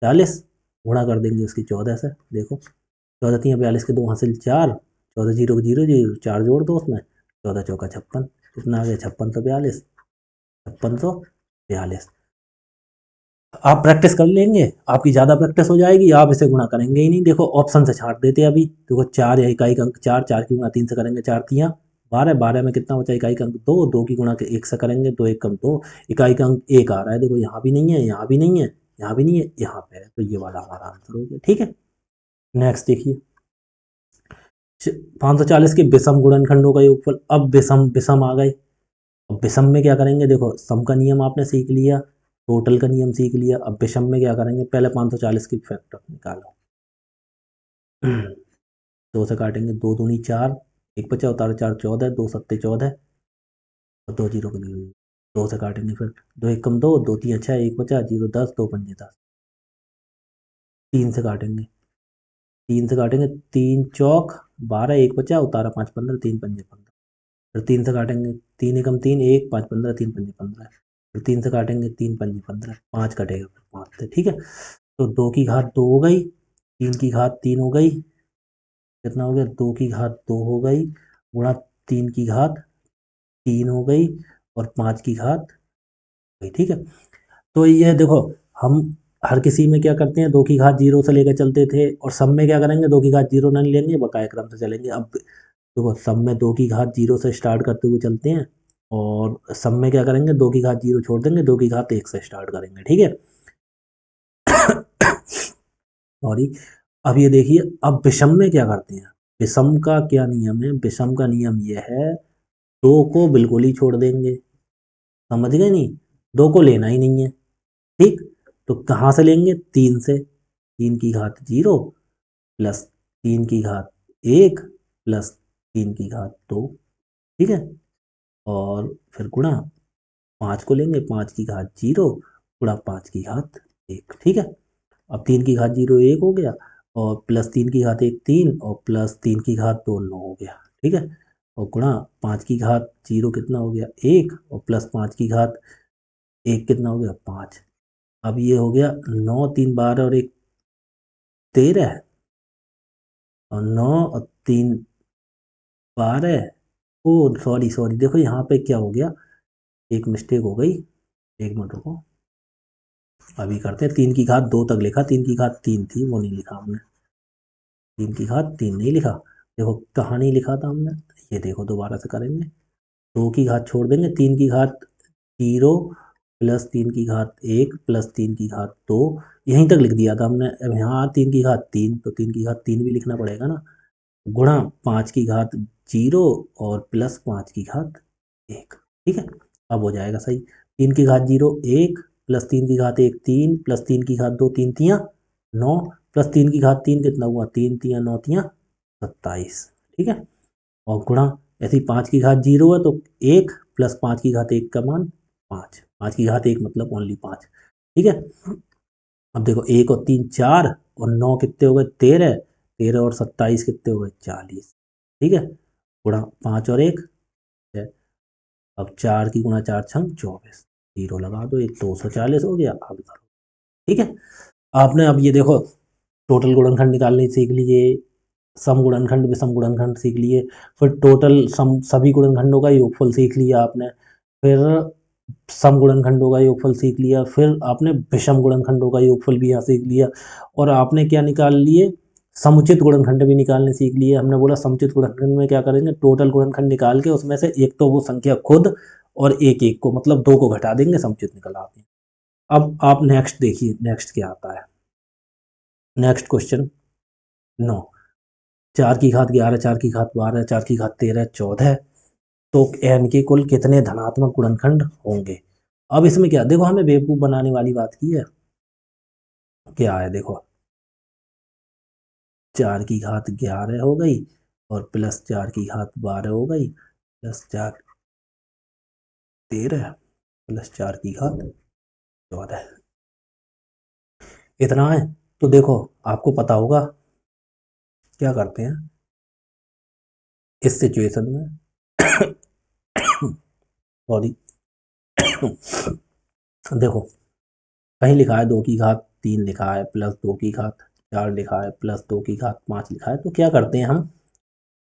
40, गुणा कर देंगे उसकी 14 से, देखो 14 3 42 के 2 हासिल 4, 14 जीरो 0 0 4 जोड़ दो उसमें, 14 चौका 56, कितना आ गया 5642, 5642। आप प्रैक्टिस कर लेंगे, आपकी ज़्यादा प्रैक्टिस हो जाएगी, आप इसे गुणा करेंगे ही नहीं, देखो ऑप्शन से छांट देते हैं अभी, देखो 4 या इकाई का अंक 4, 4 की गुणा 3 से करेंगे 4 तियाँ 12, 12 में कितना बचा इकाई का अंक 2, 2 की गुणा के 1 से करेंगे 2 1 कम 2, इकाई का अंक 1 आ रहा है, देखो यहाँ भी नहीं है, यहाँ भी नहीं है, यहाँ भी नहीं है, यहाँ पे है, तो ये वाला हमारा आंसर हो गया, ठीक है। नेक्स्ट देखिए, 540 के विषम गुणनखंडों का योगफल। अब विषम विषम आ गए, अब विषम में क्या करेंगे, देखो सम का नियम आपने सीख लिया, टोटल का नियम सीख लिया, अब विषम में क्या करेंगे, पहले 540 की फैक्टर निकालो। 2 से काटेंगे, 2 दूनी 4, एक बचा, उतारो 4 14, 2 सत्ते 14, और 2 जीरो को नहीं, 2 से काटेंगे, फिर 2 एक कम 2, 2 3 6, एक बचा, 0 10, 2 पंजे 10, 3 से काटेंगे, 3 से काटेंगे, 3 चौक 12, एक बचा, उतारा 5 15, 3 पंजे 15, फिर 3 से काटेंगे, 3 एकम 3 1 5 15, 3 पंजे 15, फिर 3 से काटेंगे, 3 पंजे 15, 5 कटेगा, 5 से, ठीक है। तो 2 की घात 2 हो गई, 3 की घात 3 हो गई, कितना हो गया 2 की घात 2 हो गई, गुणा 3 की घात 3 हो गई, और 5 की घात ठीक है। तो ये देखो, हम हर किसी में क्या करते हैं, 2 की घात 0 से लेकर चलते थे, और सब में क्या करेंगे, 2 की घात 0 नहीं लेंगे, बकाया क्रम से चलेंगे। अब देखो, सब में 2 की घात 0 से स्टार्ट करते हुए चलते हैं, और सब में क्या करेंगे, 2 की घात 0 छोड़ देंगे, 2 की घात 1 से स्टार्ट करेंगे। ठीक है। सॉरी। अब ये देखिए, अब विषम में क्या करते हैं, विषम का क्या नियम है, विषम का नियम ये है, 2 को बिल्कुल ही छोड़ देंगे। समझ गए नहीं, 2 को लेना ही नहीं है। ठीक। तो कहाँ से लेंगे, 3 से। 3 की घात 0 प्लस 3 की घात 1 प्लस 3 की घात 2। ठीक है। और फिर गुणा 5 को लेंगे, 5 की घात 0 गुणा 5 की घात 1। ठीक है। अब 3 की घात 0 1 हो गया, और प्लस 3 की घात 1 3, और प्लस 3 की घात 2 9 हो गया। ठीक है। और गुणा 5 की घात 0 कितना हो गया, 1, और प्लस 5 की घात 1 कितना हो गया, 5। अब ये हो गया 9 3 12 और 1 13, और 9 और 3 12। ओ सॉरी सॉरी, देखो यहाँ पे क्या हो गया, एक मिस्टेक हो गई। एक मिनट रुको, अभी करते हैं। 3 की घात 2 तक लिखा, 3 की घात 3 थी, वो नहीं लिखा हमने। 3 की घात 3 नहीं लिखा। देखो कहाँ नहीं लिखा था हमने, ये देखो दोबारा से करेंगे। 2 की घात छोड़ देंगे, 3 की घात 0 प्लस 3 की घात 1 प्लस 3 की घात 2, यहीं तक लिख दिया था हमने। अब यहाँ 3 की घात 3, तो 3 की घात 3 भी लिखना पड़ेगा ना। गुणा 5 की घात 0 और प्लस 5 की घात 1। ठीक है। अब हो जाएगा सही। 3 की घात 0 1 प्लस 3 की घात 1 3 प्लस 3 की घात 2 3 तियाँ 9 प्लस 3 की घात 3 कितना हुआ, 3 तियाँ 9 तियाँ 27। ठीक है। और गुणा, ऐसे ही 5 की घात 0 है तो 1 प्लस 5 की घात 1 का मान 5, 5 की घात 1 मतलब ओनली 5। ठीक है। अब देखो 1 और 3 4, और 9 कितने हो गए, 13, 13 और 27 कितने हो गए, 40। ठीक है। गुणा 5 और 1 है। अब 4 की गुणा 4 छंग 24, 0 लगा दो, ये 240 हो गया आंसर। ठीक है। आपने अब ये देखो, टोटल गुणनखंड निकालने सीख लिए, सम गुणनखंड विषम गुणनखंड सीख लिए, फिर टोटल सम सभी गुणनखंडों का योगफल सीख लिया आपने, फिर सम गुणनखंडों का योगफल सीख लिया, फिर आपने विषम गुणनखंडों का योगफल भी यहाँ सीख लिया, और आपने क्या निकाल लिए, समुचित गुणनखंड भी निकालने सीख लिए। हमने बोला समुचित गुणनखंड में क्या करेंगे, टोटल गुणनखंड निकाल के उसमें से एक तो वो संख्या खुद, और एक एक को मतलब 2 को घटा देंगे, समुचित निकल आते हैं। अब आप नेक्स्ट देखिए, नेक्स्ट क्या आता है। Next question 9। 4 की घात 11 4 की घात 12 4 की घात 13 14, तो n के कुल कितने धनात्मक गुणनखंड होंगे। अब इसमें क्या, देखो हमें बेवकूफ बनाने वाली बात की है। क्या है देखो, 4 की घात 11 हो गई, और प्लस 4 की घात 12 हो गई, प्लस 4 13 प्लस 4 की घात 14, इतना है। तो देखो, आपको पता होगा क्या करते हैं इस सिचुएशन में। सॉरी। देखो, कहीं लिखा है 2 की घात 3 लिखा है, प्लस 2 की घात 4 लिखा है, प्लस 2 की घात 5 लिखा है, तो क्या करते हैं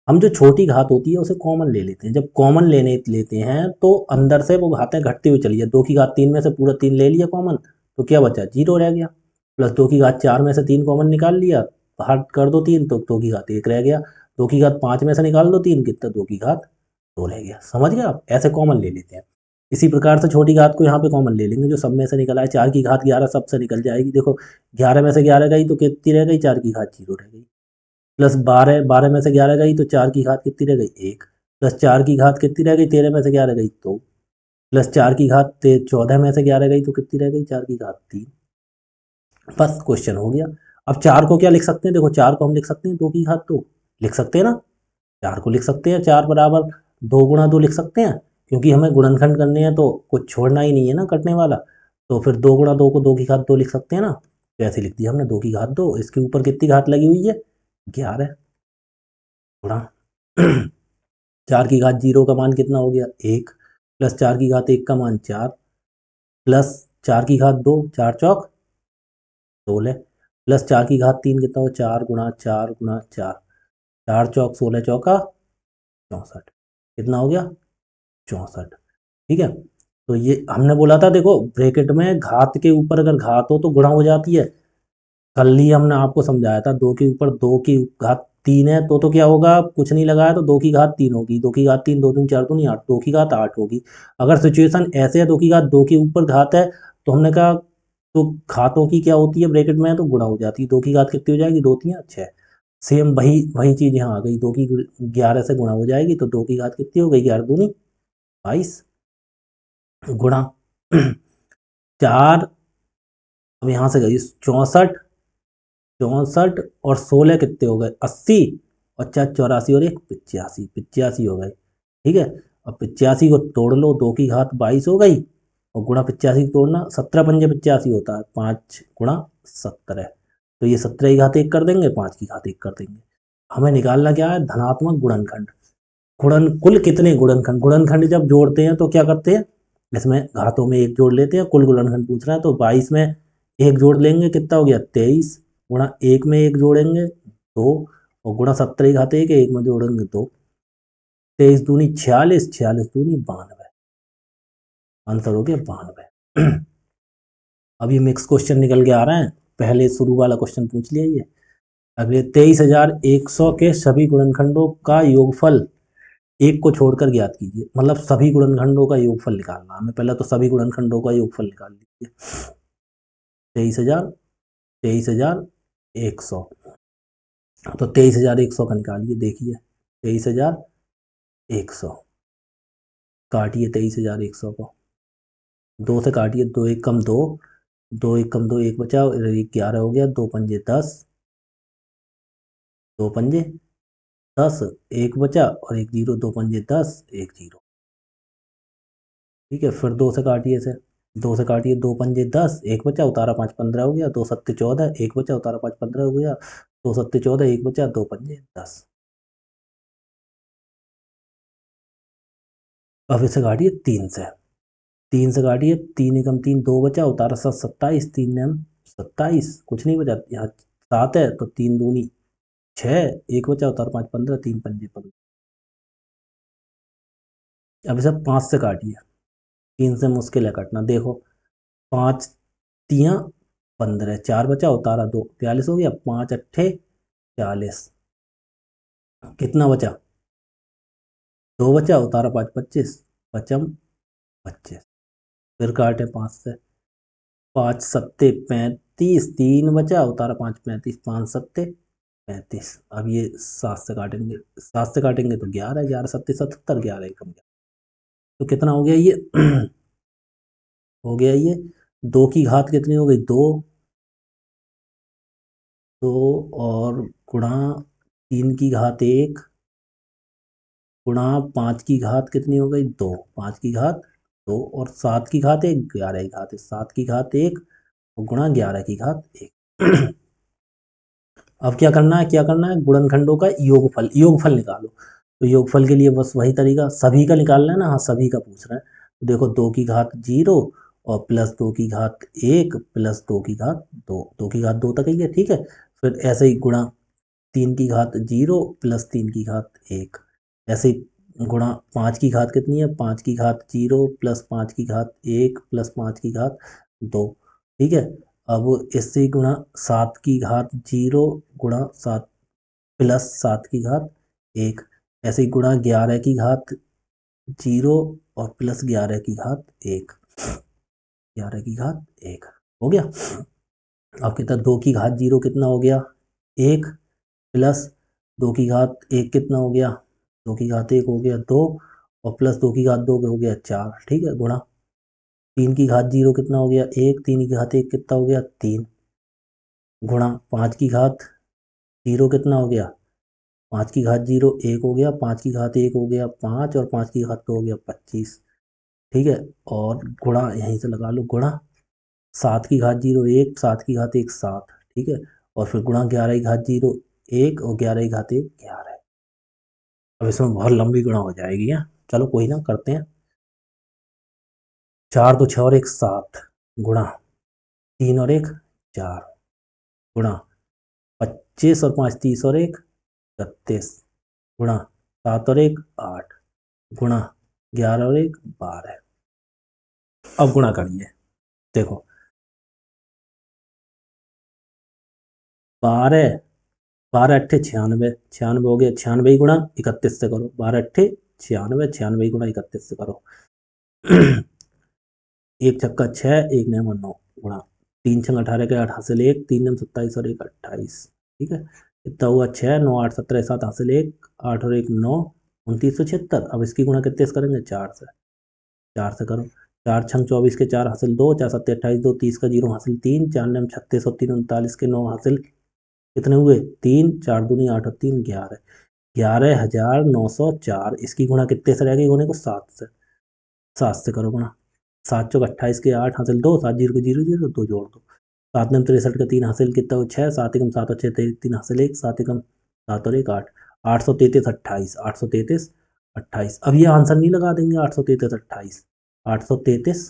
हम जो छोटी घात होती है उसे कॉमन ले लेते हैं। जब कॉमन लेने लेते हैं तो अंदर से वो घातें घटती हुई चली है। 2 की घात 3 में से पूरा 3 ले लिया कॉमन, तो क्या बचा, 0 रह गया। प्लस 2 की घात 4 में से 3 कॉमन निकाल लिया, हट कर दो 3, तो 2 की घात 1 रह गया। 2 की घात 5 में से निकाल दो 3, कितना, 2 की घात 2 रह गया। समझ गए आप, ऐसे कॉमन ले लेते हैं। इसी प्रकार से छोटी घात को यहाँ पे कॉमन ले लेंगे, जो सब में से निकल आए। 4 की घात 11 सब से निकल जाएगी। देखो 11 में से 11 गई तो कितनी रह गई, 4 की घात 0 रह गई। प्लस 12, 12 में से 11 गई तो 4 की घात कितनी रह गई, 1। प्लस 4 की घात कितनी रह गई, 13 में से 11 गई 2। प्लस 4 की घात 14 में से 11 गई तो कितनी रह गई, 4 की घात 3। बस क्वेश्चन हो गया। अब 4 को क्या लिख सकते हैं, देखो 4 को हम लिख सकते हैं 2 की घात 2, लिख सकते हैं ना। 4 को लिख सकते हैं, 4 बराबर 2 गुणा 2 लिख सकते हैं, क्योंकि हमें गुणनखंड करने हैं तो कुछ छोड़ना ही नहीं है ना कटने वाला। तो फिर 2 गुणा 2 को 2 की घात 2 लिख सकते हैं ना। तो ऐसे लिख दिया हमने 2 की घात 2, इसके ऊपर कितनी घात लगी हुई है, 11 गुणा। 4 की घात 0 का मान कितना हो गया, 1, प्लस 4 की घात 1 का मान 4, प्लस 4 की घात 2, 4 चौक 16, प्लस 4 की घात 3 कितना हो, 4 गुणा 4 गुणा 4, 4 चौक 16 चौका 64, कितना हो गया, 64। ठीक है। तो ये हमने बोला था, देखो ब्रैकेट में घात के ऊपर अगर घात हो तो गुणा हो जाती है। कल ही हमने आपको समझाया था, दो के ऊपर दो की घात तीन है तो क्या होगा, कुछ नहीं लगाया तो दो की घात तीन होगी, दो की घात तीन, दो तीन चार, दो नहीं आठ, दो की घात आठ होगी। अगर सिचुएशन ऐसे है, दो की घात दो के ऊपर घात है, तो हमने कहा तो घातों की क्या होती है ब्रैकेट में है तो गुणा हो जाती है। दो की घात कितनी हो जाएगी, दो तीन छः। सेम वही वही चीज़ यहाँ आ गई, दो की 11 से गुणा हो जाएगी, तो दो की घात कितनी हो गई, 11 दूनी 22 गुणा 4। अब यहाँ से गई 64, 64 और 16 कितने हो गए, 80, और 4 84 और एक 85, 85 हो गए। ठीक है, अब 85 को तोड़ लो, दो की घात 22 हो गई, और गुणा 85 तोड़ना, 17 पंजे 85 होता है, 5 गुणा 17। तो ये 17 की घात एक कर देंगे, 5 की घात एक कर देंगे। हमें निकालना क्या है, धनात्मक गुणनखंड। कुल कितने गुणनखंड, गुणनखंड जब जोड़ते हैं तो क्या करते हैं, इसमें घातों में एक जोड़ लेते हैं, कुल गुणनखंड पूछ रहा है तो 22 में एक जोड़ लेंगे, कितना हो गया 23, गुणा एक में एक जोड़ेंगे दो, और गुणा 17 की घात एक में जोड़ेंगे दो, 23 दूनी 46, 46 दूनी 92, आंसर हो गया 92। अब ये मिक्स क्वेश्चन निकल के आ रहे हैं, पहले शुरू वाला क्वेश्चन पूछ लिया ये। अगले 23,100 के सभी गुणनखंडों का योगफल एक को छोड़कर ज्ञात कीजिए। मतलब सभी गुणनखंडों का योगफल निकालना हमें, पहले तो सभी गुणनखंडों का योगफल निकाल लीजिए। 23,000, 23,100, तो 23,100 का निकालिए, देखिए 23,100 काटिए 23,100 को, दो से काटिए, दो एक कम दो, दो एक कम दो, एक बचा, और एक 11 हो गया, दो पंजे 10, दो पंजे 10, एक बचा और एक जीरो, दो पंजे 10, एक जीरो। ठीक है, फिर दो से काटिए इसे, दो से काटिए, दो पंजे 10, एक बचा, उतारा 5 15 हो गया, दो सत्ते 14, एक बचा, उतारा 5 15 हो गया, दो सत्ते 14, एक बचा, दो पंजे 10। अब इसे काटिए तीन से, तीन से काटिए, तीन एकम तीन, दो बचा, उतारा 7 27, तीन एम 27, कुछ नहीं बचा यहाँ, 7 है तो तीन दूनी 6, एक बचा, उतारा 5 15, तीन पंजे 15। अब इसे 5 से काटिए, तीन से मुश्किल है कटना, देखो 5 तियाँ 15, चार बचा, उतारा दो 42 हो गया, 5 अट्ठे 40, कितना बचा, दो बचा, उतारा 5 25, पचम 25। फिर काटे 5 से, 5 सत्ते 35, तीन बचा, उतारा 5 35, 5 सत्ते 35। अब ये 7 से काटेंगे, 7 से काटेंगे तो 11, 11 सत्ते 77, 11 एकम 11, तो कितना हो गया ये हो गया ये, दो की घात कितनी हो गई, दो, दो, और गुणा तीन की घात एक, गुणा 5 की घात कितनी हो गई, दो, 5 की घात दो, और 7 की घात एक, 11 की घात है, 7 की घात एक और गुणा 11 की घात एक। अब क्या करना है, क्या करना है, गुणनखंडों का योगफल, योगफल निकालो। तो योगफल के लिए बस वही तरीका, सभी का निकालना है ना, हाँ सभी का पूछ रहे हैं। तो देखो दो की घात जीरो, और प्लस दो की घात एक, प्लस दो की घात दो, दो की घात दो तक ही है, ठीक है। फिर ऐसे ही गुणा तीन की घात जीरो, प्लस तीन की घात एक, ऐसे ही गुणा पाँच की घात कितनी है, पाँच की घात जीरो, प्लस पाँच की घात एक, प्लस पाँच की घात दो, ठीक है। अब इससे ही गुणा सात की घात जीरो, गुणा सात, प्लस सात की घात एक, ऐसे ही गुणा 11 की घात जीरो, और प्लस 11 की घात एक, 11 की घात एक हो गया। अब कितना, दो की घात जीरो कितना हो गया, एक, प्लस दो की घात एक कितना हो गया, दो की घात एक हो गया दो, और प्लस दो की घात दो हो गया चार, ठीक है। गुणा तीन की घात जीरो कितना हो गया, एक, तीन की घात एक कितना हो गया, तीन, गुणा पाँच की घात जीरो कितना हो गया, पाँच की घात जीरो एक हो गया, पाँच की घात एक हो गया पाँच, और पाँच की घात दो हो गया 25, ठीक है। और गुणा यहीं से लगा लो, गुणा सात की घात जीरो एक, सात की घात एक सात, ठीक है। और फिर गुणा 11 की घात जीरो एक, और 11 की घात एक 11। अब इसमें बहुत लंबी गुणा हो जाएगी है, चलो कोई ना, करते हैं। चार दो छः और एक सात, गुणा तीन और एक चार, गुणा 25 और पाँच 30 और एक 36, गुणा सात और एक आठ, गुणा 11 और एक 12। अब गुणा करिए, देखो 12 12 अट्ठे 96, 96 हो गया, 96 गुणा 31 से करो, 12 अट्ठे 96, 96 गुणा 31 से करो। एक छक्का 6, एक नया 9 गुणा 3 छंग 18 के 8 हासिल 1, 3 नम 27 और 1 28। ठीक है, इतना हुआ 6, 9 8 17 7 हासिल 1, 8 और 1 9, 2976। अब इसकी गुणा कितने से करेंगे? 4 से, 4 से करो। 4 छंग 24 के 4 हासिल 2, 4 7 28 2 30 का 0 हासिल 3, 4 नम 36 और 3 39 के 9 हासिल कितने हुए? 3, 4 दूनी 8 और 3 11, 11,904। इसकी गुणा कितने से रहेगी? गुणे को 7 से, 7 से करो गुणा। 7 चौक 28 के 8 हासिल 2, 7 जीरो के 0 0 2 जोड़ दो। 7 नम 63 का 3 हासिल कितना हो? 6, 7 एकम 7 और 6 3 हासिल 1, 7 एकम 7 और 1 8, 833 28, 833 28। अब ये आंसर नहीं लगा देंगे? 833 28, 833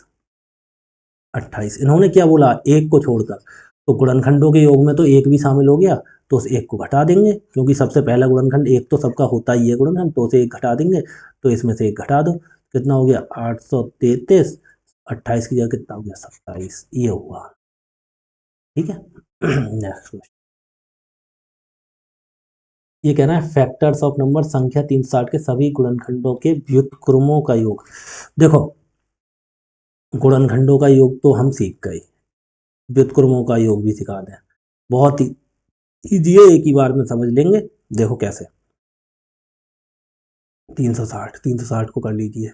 28। इन्होंने क्या बोला? एक को छोड़कर। तो गुणनखंडों के योग में तो एक भी शामिल हो गया, तो उस एक को घटा देंगे, क्योंकि सबसे पहला गुणनखंड एक तो सबका होता ही है गुणनखंड, तो उसे एक घटा देंगे। तो इसमें से एक घटा दो, कितना हो गया? 833, 28 की जगह कितना हो गया? 27। ये हुआ। ठीक है। नेक्स्ट क्वेश्चन, ये कह रहा है फैक्टर्स ऑफ नंबर, संख्या 360 के सभी गुणनखंडों के व्युत्क्रमों का योग। देखो, गुणनखंडों का योग तो हम सीख गए, व्युत्क्रमों का योग भी सिखा दें, बहुत ही इजी है, एक ही बार में समझ लेंगे। देखो कैसे, 360, 360 को कर लीजिए।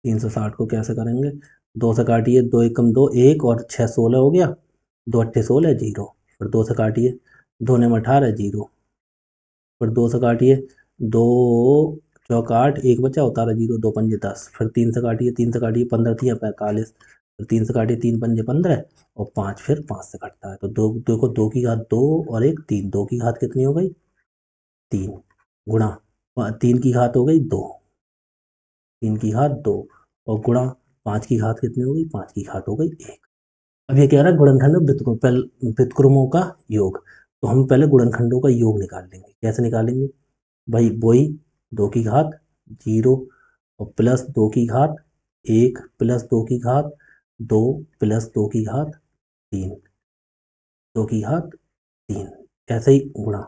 360 को कैसे करेंगे? 2 से काटिए, 2 एकम 2 1 और 6 16 हो गया, 2 अट्ठे 16 0, फिर 2 से काटिए, 2 ने 18 0, फिर 2 से काटिए, 2 चौक 8, 1 बचा, उतारा 0, 2 पंजे 10, फिर 3 से काटिए, 3 से काटिए, 15 3 45, फिर 3 से काटिए, 3 पंजे 15 और 5, फिर 5 से कटता है, तो दो देखो, 2 की घात 2 और 1 3, 2 की घात कितनी हो गई? 3 गुणा 3 की घात हो गई 2, 3 की घात 2 और गुणा 5 की घात कितनी हो गई? 5 की घात हो गई 1। अब ये कह रहा है गुणनखंड व्युत्क्रमों का योग, तो हम पहले गुणनखंडों का योग निकाल लेंगे। कैसे निकालेंगे भाई? वही 2 की घात 0 और प्लस 2 की घात 1 प्लस 2 की घात 2 प्लस 2 की घात 3, 2 की घात 3, ऐसे ही गुणा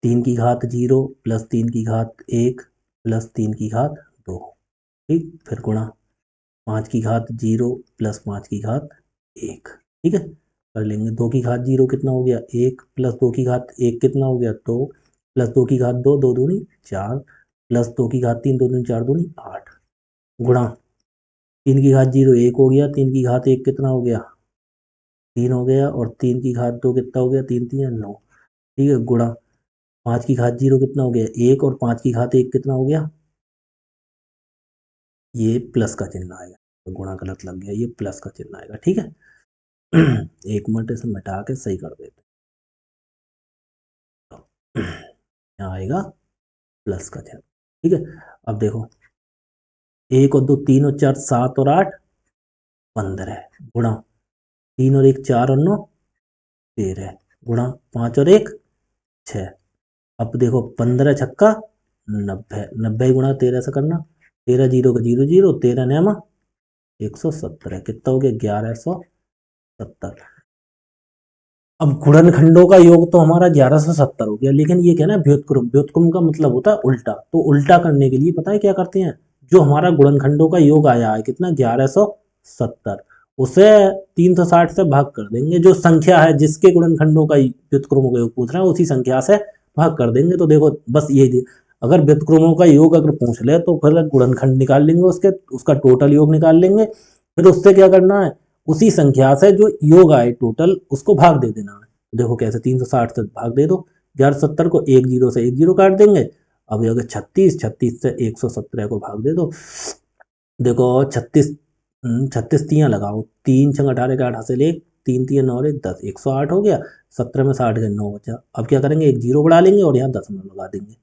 3 की घात 0 प्लस 3 की घात 1 प्लस 3 की घात 2। ठीक, फिर गुणा 5 की घात 0 प्लस 5 की घात 1। ठीक है, कर लेंगे। 2 की घात 0 कितना हो गया? 1 प्लस 2 की घात 1 कितना हो गया? 2 प्लस 2 की घात 2, 2 दूनी 4 प्लस 2 की घात 3, 2 दूनी 4 दूनी 8, गुणा 3 की घात 0 1 हो गया, 3 की घात 1 कितना हो गया? 3 हो गया, और 3 की घात 2 कितना हो गया? 3 3 9। ठीक है, गुणा 5 की घात 0 कितना हो गया? 1 और 5 की घात 1 कितना हो गया? ये प्लस का चिन्ह आएगा, तो गुणा गलत लग गया, ये प्लस का चिन्ह आएगा। ठीक है। एक मिनट इसे मिटा के सही कर देते हैं। यहाँ आएगा प्लस का चिन्ह। ठीक है, अब देखो, 1 और 2 3 और 4 7 और 8 15, गुणा 3 और 1 4 और 9 13, गुणा 5 और 1 6। अब देखो, 15 छक्का 90, 90 गुणा 13 से करना, 13 जीरो का 0 0, 13 नेमा 117, कितना हो गया? 1170। अब गुणनखंडों का योग तो हमारा 1170 हो गया, लेकिन ये क्या ना, व्युत्क्रम, व्युत्क्रम का मतलब होता है उल्टा। तो उल्टा करने के लिए पता है क्या करते हैं? जो हमारा गुणनखंडों का योग आया है कितना? 1170, उसे 360 से भाग कर देंगे। जो संख्या है जिसके गुणनखंडों का व्युत्क्रमों का योग पूछ रहे हैं, उसी संख्या से भाग कर देंगे। तो देखो, बस ये, अगर व्युत्क्रमों का योग अगर पूछ ले तो फिर गुणनखंड निकाल लेंगे, उसका टोटल योग निकाल लेंगे। फिर उससे क्या करना है? उसी संख्या से जो योग आए टोटल, उसको भाग दे देना है। देखो कैसे, 360 से भाग दे दो, 1170 को 1 जीरो से 1 जीरो काट देंगे। अब अगर 36, 36 से 117 को भाग दे दो, देखो 36, 36 तियाँ लगाओ, 3 छंग 18 के 8 हासिल 1, 3 तियाँ 9 1 10, 108 हो गया। 17 में 60 के 9 बचा। अब क्या करेंगे? एक जीरो बढ़ा लेंगे और यहाँ दशमलव लगा देंगे।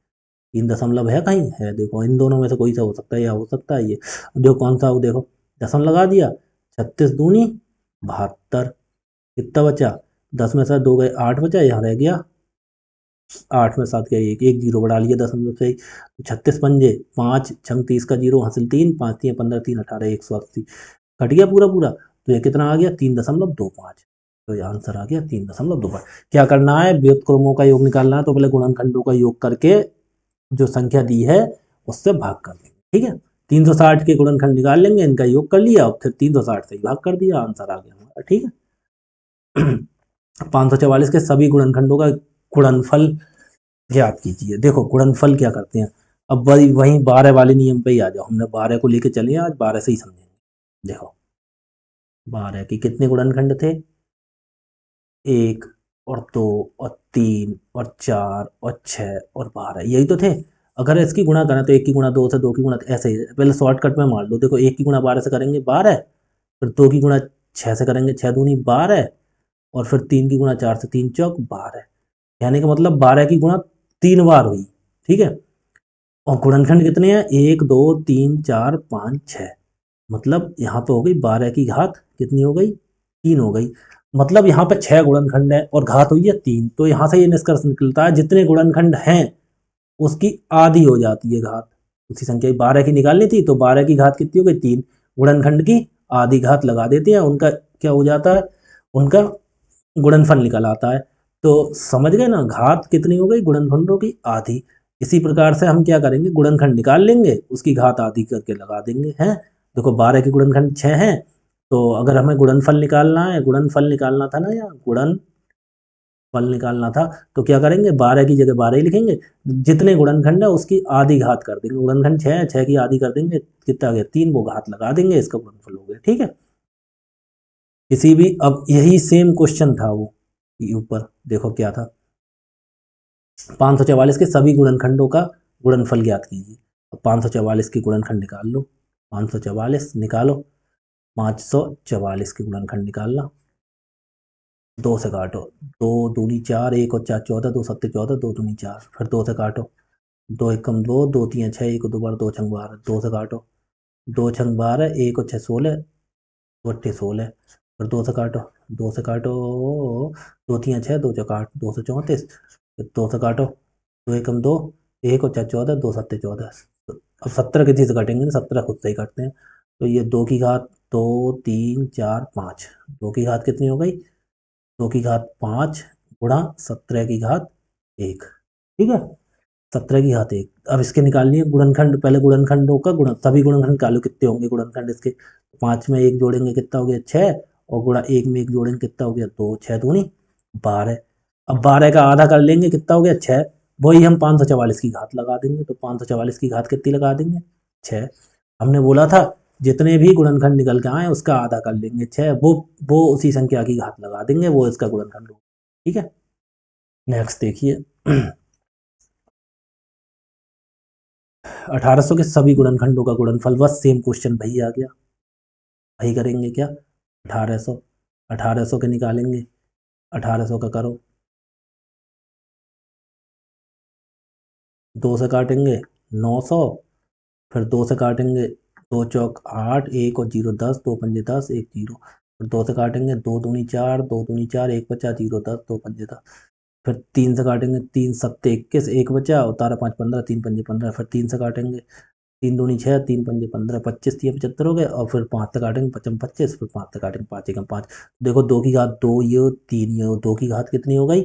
3 दशमलव है कहीं? है, देखो इन दोनों में से कोई सा हो सकता है, या हो सकता है ये। देखो कौन सा हो, देखो दशमलव लगा दिया, 36 दूनी 72, कितना बचा? 10 में से 2 गए 8 बचा, यहाँ रह गया 8 में 7 गया एक, एक जीरो बढ़ा लिया दशमलव से, 36 पंजे 5 छंग 30 का जीरो हासिल 3, 5 3 15 3 18 180 कट गया पूरा पूरा। तो ये कितना आ गया 3.25। तो ये आंसर आ गया 3.25। क्या करना है, व्युत्क्रमों का योग निकालना है, तो पहले गुणनखंडों का योग करके जो संख्या दी है उससे भाग कर देंगे। ठीक है, 360 के गुणनखंड निकाल लेंगे, इनका योग कर लिया और फिर 360 से ही भाग कर दिया, आंसर आ गया हमारा। ठीक है 544 के सभी गुणनखंडों का गुणनफल ज्ञात कीजिए। देखो गुणनफल क्या करते हैं, अब वही 12 वाले नियम पे ही आ जाओ, हमने 12 को लेके चले, आज 12 से ही समझेंगे। देखो 12 के कितने गुणनखंड थे, 1 और 2 और 3 और 4 और 6 और 12, यही तो थे। अगर इसकी गुणा करें तो 1 की गुणा 2 से, 2 की गुणा ऐसे ही, पहले शॉर्टकट में मान लो। देखो 1 की गुणा 12 से करेंगे 12, फिर 2 की गुणा 6 से करेंगे 6 दूनी 12, और फिर 3 की गुणा 4 से 3 चौक 12, यानी कि मतलब 12 की गुणा 3 बार हुई। ठीक है, और गुणनखंड कितने हैं, 1 2 3 4 5 6, मतलब यहाँ पे हो गई 12 की घात कितनी हो गई, 3 हो गई। मतलब यहाँ पे 6 गुणनखंड है और घात हुई है 3। तो यहाँ से ये निष्कर्ष निकलता है जितने गुणनखंड हैं उसकी आधी हो जाती है घात। उसी संख्या 12 की निकालनी थी, तो 12 की घात कितनी हो गई 3, गुणनखंड की आधी घात लगा देते हैं, उनका क्या हो जाता है, उनका गुणनफल निकल आता है। तो समझ गए ना, घात कितनी हो गई, गुणनखंडों की आधी। इसी प्रकार से हम क्या करेंगे, गुणनखंड निकाल लेंगे, उसकी घात आधी करके लगा देंगे। हैं, देखो 12 के गुणनखंड 6 हैं, तो अगर हमें गुणनफल निकालना है, गुणनफल निकालना था ना, या गुणनफल निकालना था, तो क्या करेंगे, 12 की जगह 12 ही लिखेंगे, जितने गुणनखंड है उसकी आधी घात कर देंगे। गुणनखंड 6 है, 6 की आधी कर देंगे, कितना आ गया 3, वो घात लगा देंगे, इसका गुणनफल हो गया। ठीक है, किसी भी, अब यही सेम क्वेश्चन था वो ऊपर, देखो क्या था, 544 के सभी गुणनखंडों का गुणनफल ज्ञात कीजिए। अब 544 के गुणनखंड निकाल लो, 544 निकालो, 544 के गुणनखंड निकालना, 2 से काटो, 2 दूनी 4, 1 और 4 14, 2 सत्ते 14, 2 दूनी 4, फिर 2 से काटो, 2 एकम 2, 2 तीन 6, 1 2 बार 2 छंग 12, 2 से काटो, 2 छंग 12, 1 और 6 16, 2 अट्ठे 16, फिर 2 से काटो, 2 से काटो, 2 तीन 6, 2 चौक 8, 2 से 34, फिर 2 से काटो, 2 एकम 2, 1 और 4 14, 2 सत्ते 14। अब 17 किसी से कटेंगे ना, 17 खुद से ही काटते हैं। तो ये 2 की घात 2 3 4 5, 2 की घात कितनी हो गई, 2 की घात 5 गुणा 17 की घात 1। ठीक है, 17 की घात 1। अब इसके निकालनी है गुणनखंड, पहले गुणनखंडों का गुण, सभी गुणनखंड निकालो कितने होंगे गुणनखंड इसके। 5 में 1 जोड़ेंगे कितना हो गया 6, और गुणा 1 में 1 जोड़ेंगे कितना हो गया 2, 6 दूनी 12। अब 12 का आधा कर लेंगे कितना हो गया 6, वही हम 544 की घात लगा देंगे। तो 544 की घात कितनी लगा देंगे 6। हमने बोला था जितने भी गुणनखंड निकल के आए उसका आधा कर लेंगे 6, वो उसी संख्या की घात लगा देंगे, वो इसका गुणनखंड होगा। ठीक है, नेक्स्ट देखिए 1800 के सभी गुणनखंडों का गुणनफल, बस सेम क्वेश्चन वही आ गया। वही करेंगे क्या, 1800, 1800 के निकालेंगे, 1800 का करो, 2 से काटेंगे 900, फिर 2 से काटेंगे, 2 चौक 8, 1 और 0 10, 2 पंजे 10, 1 0, फिर 2 से काटेंगे, 2 दूनी 4, 2 दूनी 4, 1 बचा, 0 10, 2 पंजे 10, फिर 3 से काटेंगे, 3 सत्ते 21, 1 बचा, उतारा 5 15, 3 पंजे 15, फिर 3 से काटेंगे, 3 दूनी 6, 3 पंजे 15, 25 3 75 हो गए, और फिर 5 से काटेंगे 55 25, फिर 5 से काटेंगे 5 एकम 5। देखो 2 की घात 2, ये 3, ये 2 की घात कितनी हो गई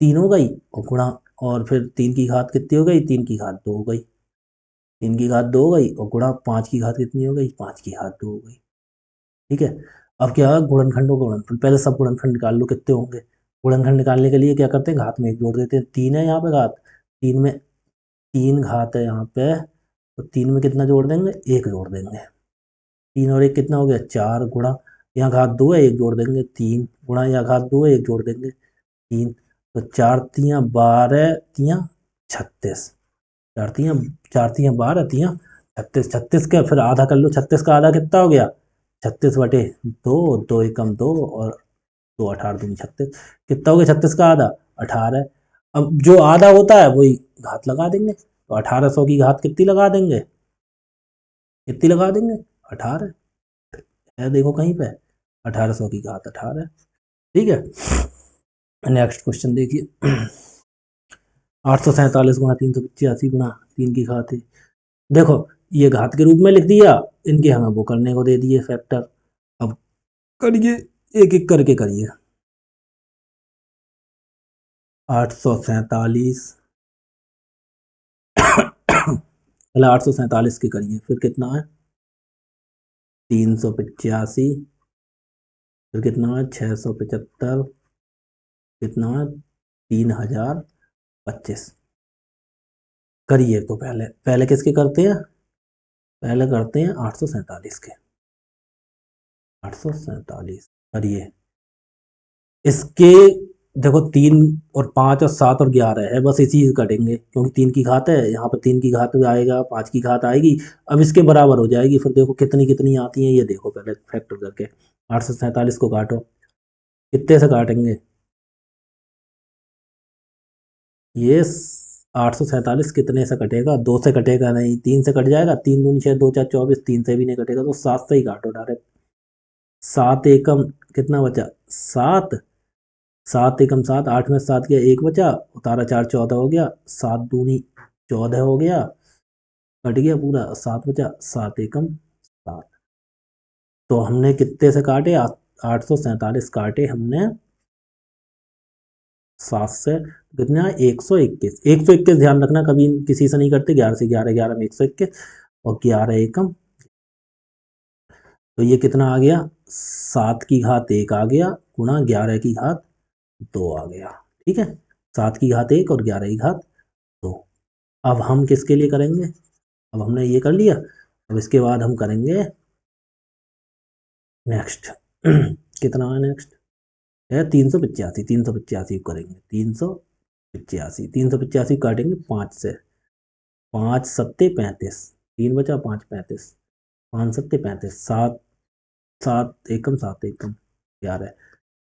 3 हो गई, और गुणा, और फिर 3 की घात कितनी हो गई, 3 की घात 2 हो गई, 3 की घात 2 हो गई, और गुणा 5 की घात कितनी हो गई, 5 की घात 2 हो गई। ठीक है, अब क्या है गुणनखंडों का गुणनफल, पहले सब गुणनखंड निकाल लो कितने होंगे। गुणनखंड निकालने के लिए क्या करते हैं, घात में 1 जोड़ देते हैं, 3 है यहाँ पे घात, 3 में 3 घात है यहाँ पे, तो 3 में कितना जोड़ देंगे 1 जोड़ देंगे, 3 और 1 कितना हो गया 4, गुणा यहाँ घात 2 है 1 जोड़ देंगे 3, गुणा यहाँ घात 2 है 1 जोड़ देंगे 3, तो 4 तियाँ 12 तियाँ 36, 4 तियाँ 4 तियाँ 12 तियाँ 36, 36 का फिर आधा कर लो, 36 का आधा कितना हो गया 36 बटे 2, 2 एकम 2, और 2 18 दूनी 36, कितना हो गया 36 का आधा 18। अब जो आधा होता है वही घात लगा देंगे, तो 1800 की घात कितनी लगा देंगे, कितनी लगा देंगे 18 है, देखो कहीं पे 1800 की घात 18। ठीक है, नेक्स्ट क्वेश्चन देखिए 847 गुणा 385 गुणा 3 की घात है। देखो ये घात के रूप में लिख दिया, इनके हमें वो करने को दे दिए फैक्टर। अब करिए, एक एक करके करिए। 847 पहले 847 के करिए, फिर कितना है 385, फिर कितना है 675, कितना है 3025। करिए तो पहले पहले किसके करते हैं, पहले करते हैं 847 के। 847 करिए इसके। देखो 3 और 5 और 7 और 11 है, बस इसी से कटेंगे क्योंकि 3 की घात है, यहाँ पर 3 की घात आएगा, 5 की घात आएगी। अब इसके बराबर हो जाएगी, फिर देखो कितनी कितनी आती हैं ये देखो पहले फैक्टर करके। 847 को काटो, कितने से काटेंगे ये 847 कितने से कटेगा, 2 से कटेगा नहीं, 3 से कट जाएगा, 3 दूनी 6, 2 4 24, 3 से भी नहीं कटेगा, तो 7 से ही काटो डायरेक्ट। 7 एकम कितना बचा 7, 7 एकम 7, 8 में 7 गया 1 बचा, उतारा 4 14 हो गया, 7 दूनी 14 हो गया, कट गया पूरा, 7 बचा, 7 एकम 7। तो हमने कितने से काटे 847 काटे हमने 7 से, कितना 121, 121 ध्यान रखना कभी किसी से नहीं करते, 11 से 11, 11 में 121 और 11 एकम। तो ये कितना आ गया 7 की घात 1 आ गया गुणा 11 की घात 2 आ गया। ठीक है, 7 की घात 1 और 11 की घात 2। अब हम किसके लिए करेंगे, अब हमने ये कर लिया, अब इसके बाद हम करेंगे नेक्स्ट कितना है नेक्स्ट है 385, 385 करेंगे, 385 काटेंगे 5 से, 5 सत्ते 35, 3 बचा 5 35, 5 सत्ते 35, 7 7 एकम 7 एकम 11।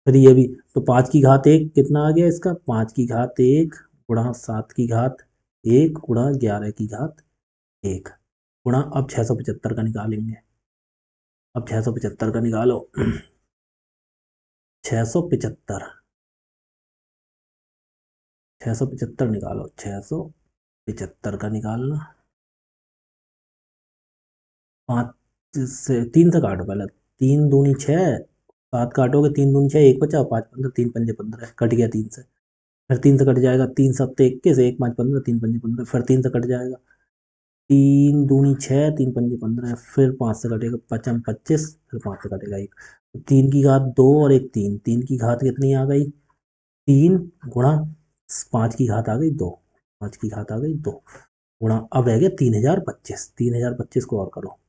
फिर ये भी तो 5 की घात 1 कितना आ गया इसका, 5 की घात 1 गुणा 7 की घात 1 गुणा 11 की घात 1 गुणा, अब 675 का निकालेंगे। अब 675 का निकालो 675, 675 निकालो, 675 का निकालना। 5 से 3 से काटो पहले, 3 दूनी 6, 7 काटोगे 3 दूनी 6, 1 बचा, 5 15, 3 पंजे 15, कट गया 3 से। फिर 3 से कट जाएगा, 3 सत्ते 21, 1 5 15, 3 पंजे 15, फिर 3 से कट जाएगा, 3 दूनी 6, 3 पंजे 15, फिर 5 से कटेगा, 5 25, फिर 5 से कटेगा 1। 3 की घात 2 और एक 3, 3 की घात कितनी आ गई 3 गुणा 5 की घात आ गई 2, 5 की घात आ गई 2 गुणा, अब रह गया 3025, 3025 को और करो,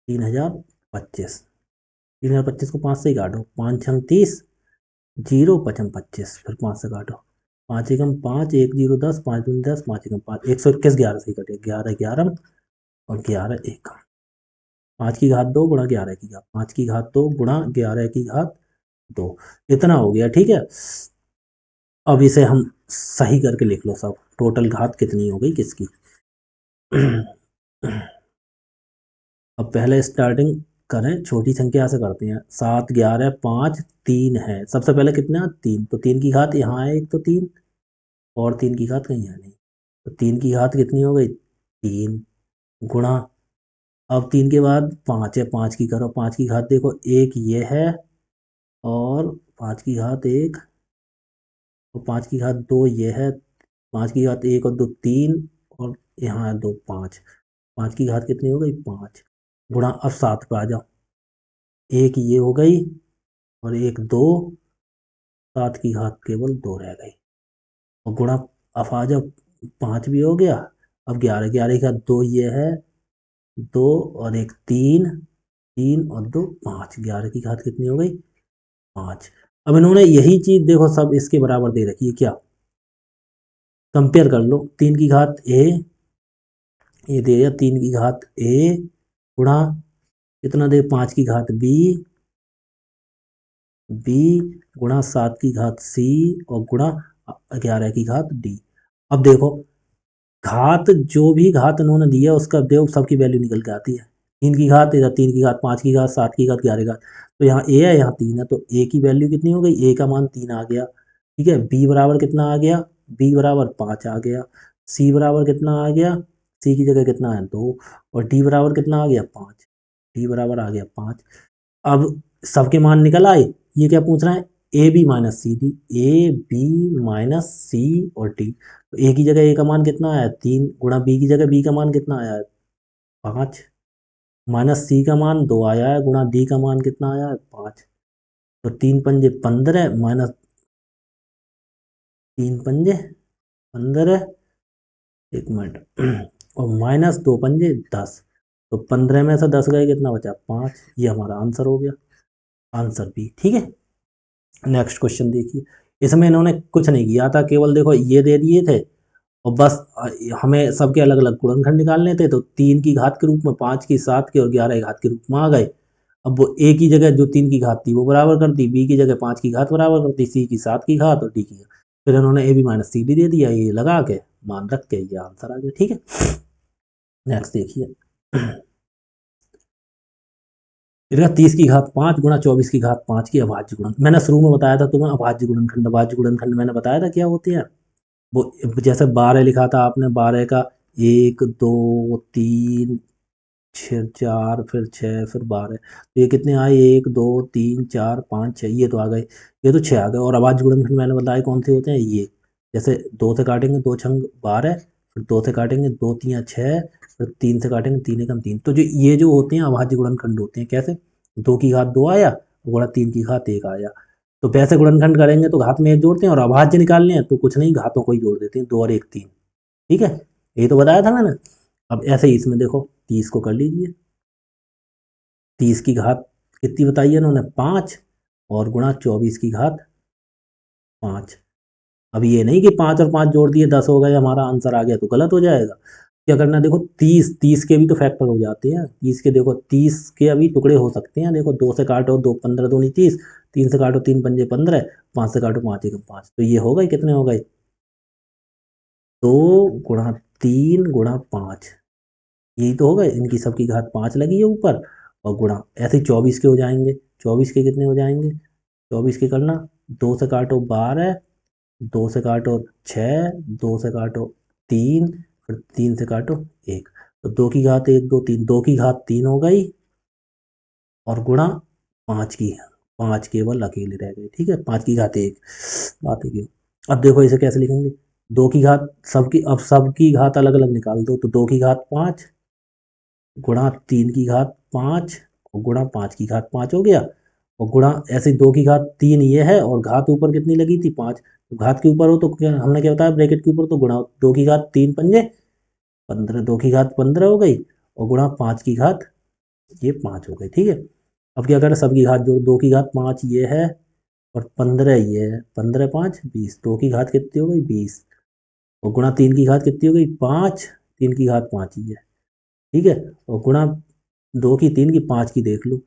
3025, 3025 को 5 से ही काटो, 5 छंग 30, 0 पचम 25, फिर 5 से काटो, 5 एकम 5, 1 0 10, 5 दूनी 10, 5 एकम 5, 121, 11 से ही कटे, 11 11 और 11 एकम। 5 की घात 2 गुणा 11 की घात, 5 की घात 2 गुणा 11 की घात 2, इतना हो गया। ठीक है, अब इसे हम सही करके लिख लो सब, टोटल घात कितनी हो गई किसकी। अब पहले स्टार्टिंग करें, छोटी संख्या से करते हैं, 7 11 5 3 है, सबसे पहले कितना 3, तो 3 की घात यहाँ है एक, तो 3 और 3 की घात कहीं है नहीं, तो 3 की घात कितनी हो गई 3 गुणा, अब 3 के बाद 5 है, 5 की करो, 5 की घात देखो एक ये है, और 5 की घात 1 और 5 की घात 2 ये है, 5 की घात 1 और 2 3, और यहाँ है 2 5, 5 की घात कितनी हो गई 5 गुणा, अब 7 पे आ जाओ, एक ये हो गई और एक 2, 7 की घात केवल 2 रह गई, और गुणा, अब आ जाओ 5 भी हो गया, अब 11, 11 की घात 2 ये है, 2 और एक 3, 3 और 2 5, 11 की घात कितनी हो गई 5। अब इन्होंने यही चीज देखो सब इसके बराबर दे रखी है, क्या कंपेयर कर लो, 3 की घात ए, ये दे दिया 3 की घात ए गुणा कितना दे 5 की घात बी, बी गुणा 7 की घात सी, और गुणा 11 की घात डी। अब देखो घात, जो भी घात इन्होंने दिया उसका देखो सबकी वैल्यू निकल के आती है, 3 की घात इधर, 3 की घात 5 की घात 7 की घात 11 की घात, तो यहाँ ए है यहाँ 3 है, तो ए की वैल्यू कितनी हो गई, ए का मान 3 आ गया। ठीक है, बी बराबर कितना आ गया बी बराबर 5 आ गया, सी बराबर कितना आ गया, सी की जगह कितना है 2, और डी बराबर कितना आ गया 5, डी बराबर आ गया 5। अब सबके मान निकल आए। ये क्या पूछ रहा है, A B minus C D, A B minus C और डी। तो ए की जगह ए का मान कितना आया 3, गुणा बी की जगह बी का मान कितना आया है 5, माइनस सी का मान 2 आया है, गुणा डी का मान कितना आया है 5। तो 3 पंजे 15 माइनस 3 पंजे 15, एक मिनट, और माइनस 2 पंजे 10। तो 15 में से 10 गए कितना बचा 5। ये हमारा आंसर हो गया, आंसर बी। ठीक है, नेक्स्ट क्वेश्चन देखिए। इसमें इन्होंने कुछ नहीं किया था, केवल देखो ये दे दिए थे और बस हमें सबके अलग अलग गुणनखंड निकालने थे। तो 3 की घात के रूप में, 5 की, 7 के और 11 की घात के रूप में आ गए। अब वो ए की जगह जो 3 की घात थी वो बराबर कर दी, बी की जगह 5 की घात बराबर कर दी, सी की 7 की घात और डी की। फिर इन्होंने A B minus C D दे दिया, ये लगा के मान रख के ये आंसर आ गया। ठीक है, नेक्स्ट देखिए। इधर 30 की घात 5 गुणा 24 की घात 5 की अभाज्य गुणन। मैंने शुरू में बताया था तुम्हें अभाज्य गुणनखंड, अभाज्य गुणनखंड मैंने बताया था क्या होते हैं। वो जैसे 12 लिखा था आपने, 12 का 1 2 3 6 4 फिर 6 फिर 12, तो ये कितने आए 1 2 3 4 5 6, ये तो आ गए, ये तो 6 आ गए। और अभाज्य गुणनखंड मैंने बताया कौन से होते हैं, ये जैसे 2 से काटेंगे 2 छंग 12, फिर 2 से काटेंगे 2 3 6, फिर 3 से काटेंगे 3 एकम 3। तो जो ये जो होते हैं अभाज्य गुणनखंड होते हैं। कैसे, 2 की घात 2 आया, गुणा 3 की घात 1 आया। तो वैसे गुणनखंड करेंगे तो घात में 1 जोड़ते हैं, और अभाज्य निकालने हैं तो कुछ नहीं, घातों को ही जोड़ देते हैं, 2 और 1 3। ठीक है, यही तो बताया था मैंने। अब ऐसे ही इसमें देखो 30 को कर लीजिए, 30 की घात कितनी बताई है इन्होंने 5, और गुणा 24 की घात 5। अब ये नहीं कि 5 और 5 जोड़ दिए 10 हो गए हमारा आंसर आ गया, तो गलत हो जाएगा। क्या करना है, देखो 30 के भी तो फैक्टर हो जाते हैं। 30 के देखो 30 के अभी टुकड़े हो सकते हैं। देखो 2 से काटो 2 15 दूनी 30, 3 से काटो 3 पंजे 15, 5 से काटो 5 एकम 5। तो ये हो गए, कितने हो गए 2 गुणा 3 गुणा 5, यही तो हो गए। इनकी सबकी घात 5 लगी है ऊपर, और गुणा ऐसे ही 24 के हो जाएंगे। 24 के कितने हो जाएंगे, 24 के करना 2 से काटो 12, 2 से काटो 6, 2 से काटो 3, फिर 3 से काटो 1। तो 2 की घात 1 2 3, 2 की घात 3 हो गई, और गुणा 5 की, 5 केवल अकेले रह गए। ठीक है, 5 की घात 1, बात है। अब देखो इसे कैसे लिखेंगे, 2 की घात सबकी, अब सबकी घात अलग अलग निकाल दो। तो 2 की घात 5 गुणा 3 की घात 5 और गुणा 5 की घात 5 हो गया, और गुणा ऐसे 2 की घात 3 ये है, और घात ऊपर कितनी लगी थी 5। तो घात के ऊपर हो तो क्या हमने क्या बताया, ब्रैकेट के ऊपर, तो गुणा 2 की घात 3 पंजे 15, 2 की घात 15 हो गई, और गुणा 5 की घात ये 5 हो गई। ठीक है, अब क्या करें, सबकी घात जोड़, 2 की घात 5 ये है, और 15 ये है, 15 5 20, 2 की घात कितनी हो गई 20, और गुणा 3 की घात कितनी हो गई 5, 3 की घात 5 ही है। ठीक है, और गुणा 2 की 3 की 5 की देख लो,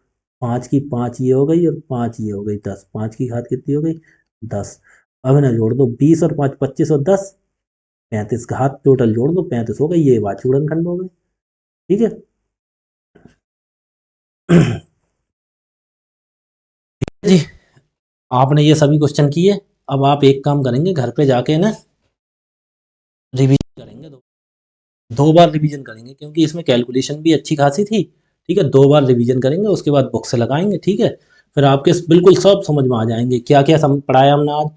5 की 5 ये हो गई, और 5 ये हो गई 10, 5 की घात कितनी हो गई 10। अब इन्हें जोड़ दो, 20 और 5 25 और 10 35, घात टोटल जोड़ दो 35 हो गई, ये वाच्य गुणनखंड हो गए। ठीक है जी, आपने ये सभी क्वेश्चन किए। अब आप एक काम करेंगे, घर पे जाके ना रिवीजन करेंगे, दो बार रिवीजन करेंगे, क्योंकि इसमें कैलकुलेशन भी अच्छी खासी थी। ठीक है, 2 बार रिवीजन करेंगे, उसके बाद बुक से लगाएंगे। ठीक है, फिर आपके बिल्कुल सब समझ में आ जाएंगे क्या क्या पढ़ाया हमने आज।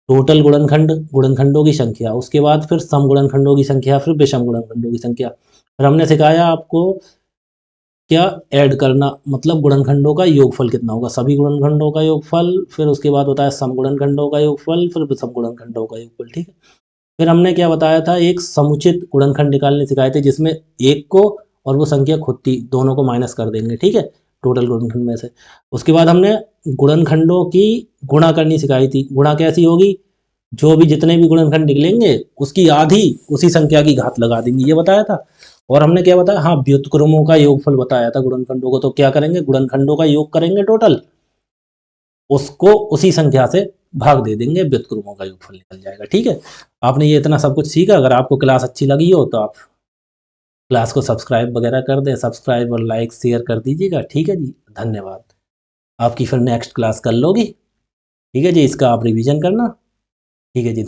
टोटल गुणनखंड, गुणनखंडों की संख्या, उसके बाद फिर सम गुणनखंडों की संख्या, फिर विषम गुणनखंडों की संख्या। फिर हमने सिखाया आपको क्या ऐड करना, मतलब गुणनखंडों का योगफल कितना होगा, सभी गुणनखंडों का योगफल। फिर उसके बाद बताया सम गुणनखंडों का योगफल, फिर विषम गुणनखंडों का योगफल। ठीक है, फिर हमने क्या बताया था, एक समुचित गुणनखंड निकालने सिखाए थे, जिसमें एक को और वो संख्या खुद थी दोनों को माइनस कर देंगे। ठीक है, टोटल गुणनखंड में से। उसके बाद हमने गुणनखंडों की गुणा करनी सिखाई थी। गुणा कैसी होगी, जो भी जितने भी गुणनखंड निकलेंगे उसकी आधी उसी संख्या की घात लगा देंगे, ये बताया था। और हमने क्या बताया, हाँ व्युत्क्रमों का योगफल बताया था गुणनखंडों को। तो क्या करेंगे, गुणनखंडों का योग करेंगे टोटल, उसको उसी संख्या से भाग दे देंगे, व्युत्क्रमों का योगफल निकल जाएगा। ठीक है, आपने ये इतना सब कुछ सीखा। अगर आपको क्लास अच्छी लगी हो तो आप क्लास को सब्सक्राइब वगैरह कर दें, सब्सक्राइब और लाइक शेयर कर दीजिएगा। ठीक है जी, धन्यवाद। आपकी फिर नेक्स्ट क्लास कर लोगी। ठीक है जी, इसका आप रिवीजन करना। ठीक है जी।